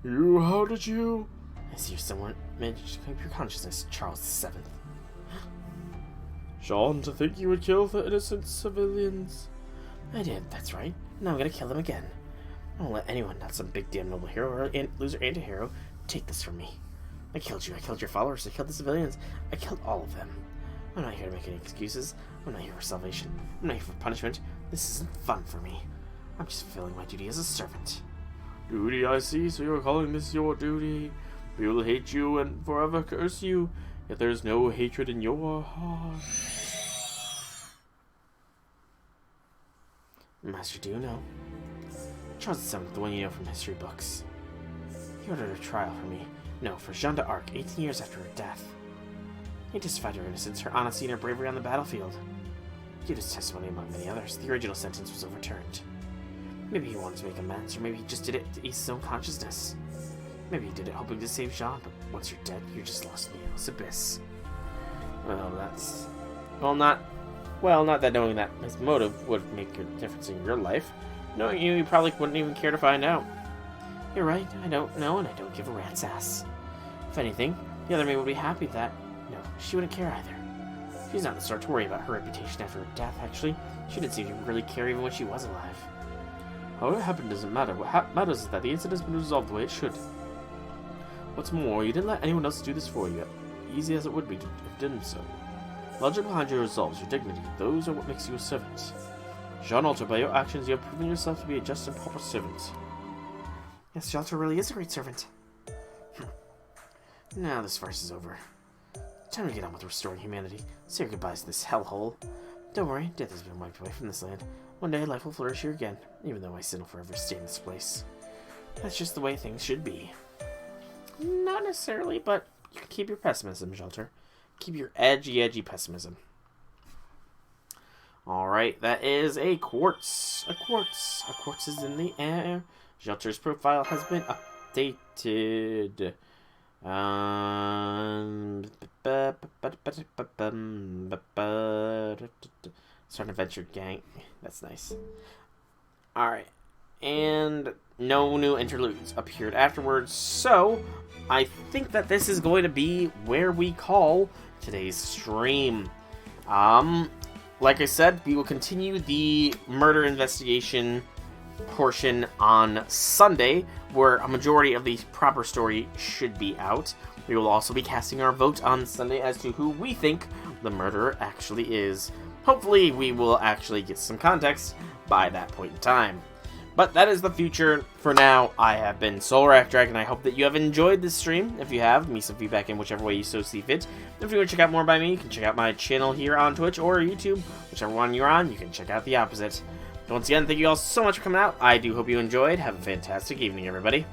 How did you? I see you somewhere managed to keep your consciousness, Charles VII. Jean, to think you would kill the innocent civilians. I did, that's right. Now I'm gonna kill them again. I won't let anyone, not some big damn noble hero or loser anti-hero, take this from me. I killed you, I killed your followers, I killed the civilians, I killed all of them. I'm not here to make any excuses. I'm not here for salvation. I'm not here for punishment. This isn't fun for me. I'm just fulfilling my duty as a servant. Duty, I see, so you're calling this your duty. People hate you and forever curse you, yet there's no hatred in your heart. Master, do you know? Charles VII, the one you know from history books. He ordered a trial for me. No, for Jeanne d'Arc, 18 years after her death. He testified her innocence, her honesty, and her bravery on the battlefield. He gave his testimony among many others. The original sentence was overturned. Maybe he wanted to make amends, or maybe he just did it to ease his own consciousness. Maybe he did it hoping to save Jean, but once you're dead, you're just lost in the endless abyss. Well, that's... not that knowing that his motive would make a difference in your life. Knowing you probably wouldn't even care to find out. You're right, I don't know, and I don't give a rat's ass. If anything, the other me would be happy that... No, she wouldn't care either. She's not the sort to worry about her reputation after her death, actually. She didn't seem to really care even when she was alive. However it happened doesn't matter. What matters is that the incident has been resolved the way it should. What's more, you didn't let anyone else do this for you, easy as it would be if you didn't so. Logic behind your resolves, your dignity, those are what makes you a servant. Jean Alter, by your actions, you have proven yourself to be a just and proper servant. Yes, Jean Alter really is a great servant. Now this farce is over. Time to get on with restoring humanity. Say your goodbyes to this hellhole. Don't worry, death has been wiped away from this land. One day life will flourish here again, even though my sin will forever stay in this place. That's just the way things should be. Not necessarily, but you can keep your pessimism, Shelter. Keep your edgy pessimism. Alright, that is a quartz. A quartz is in the air. Shelter's profile has been updated. Start an adventure gang. That's nice. Alright. And no new interludes appeared afterwards, so I think that this is going to be where we call today's stream. Like I said, we will continue the murder investigation portion on Sunday, where a majority of the proper story should be out. We will also be casting our vote on Sunday as to who we think the murderer actually is. Hopefully we will actually get some context by that point in time. But that is the future. For now, I have been Soulrack Dragon. I hope that you have enjoyed this stream. If you have, leave me some feedback in whichever way you so see fit. If you want to check out more by me, you can check out my channel here on Twitch or YouTube. Whichever one you're on, you can check out the opposite. Once again, thank you all so much for coming out. I do hope you enjoyed. Have a fantastic evening, everybody.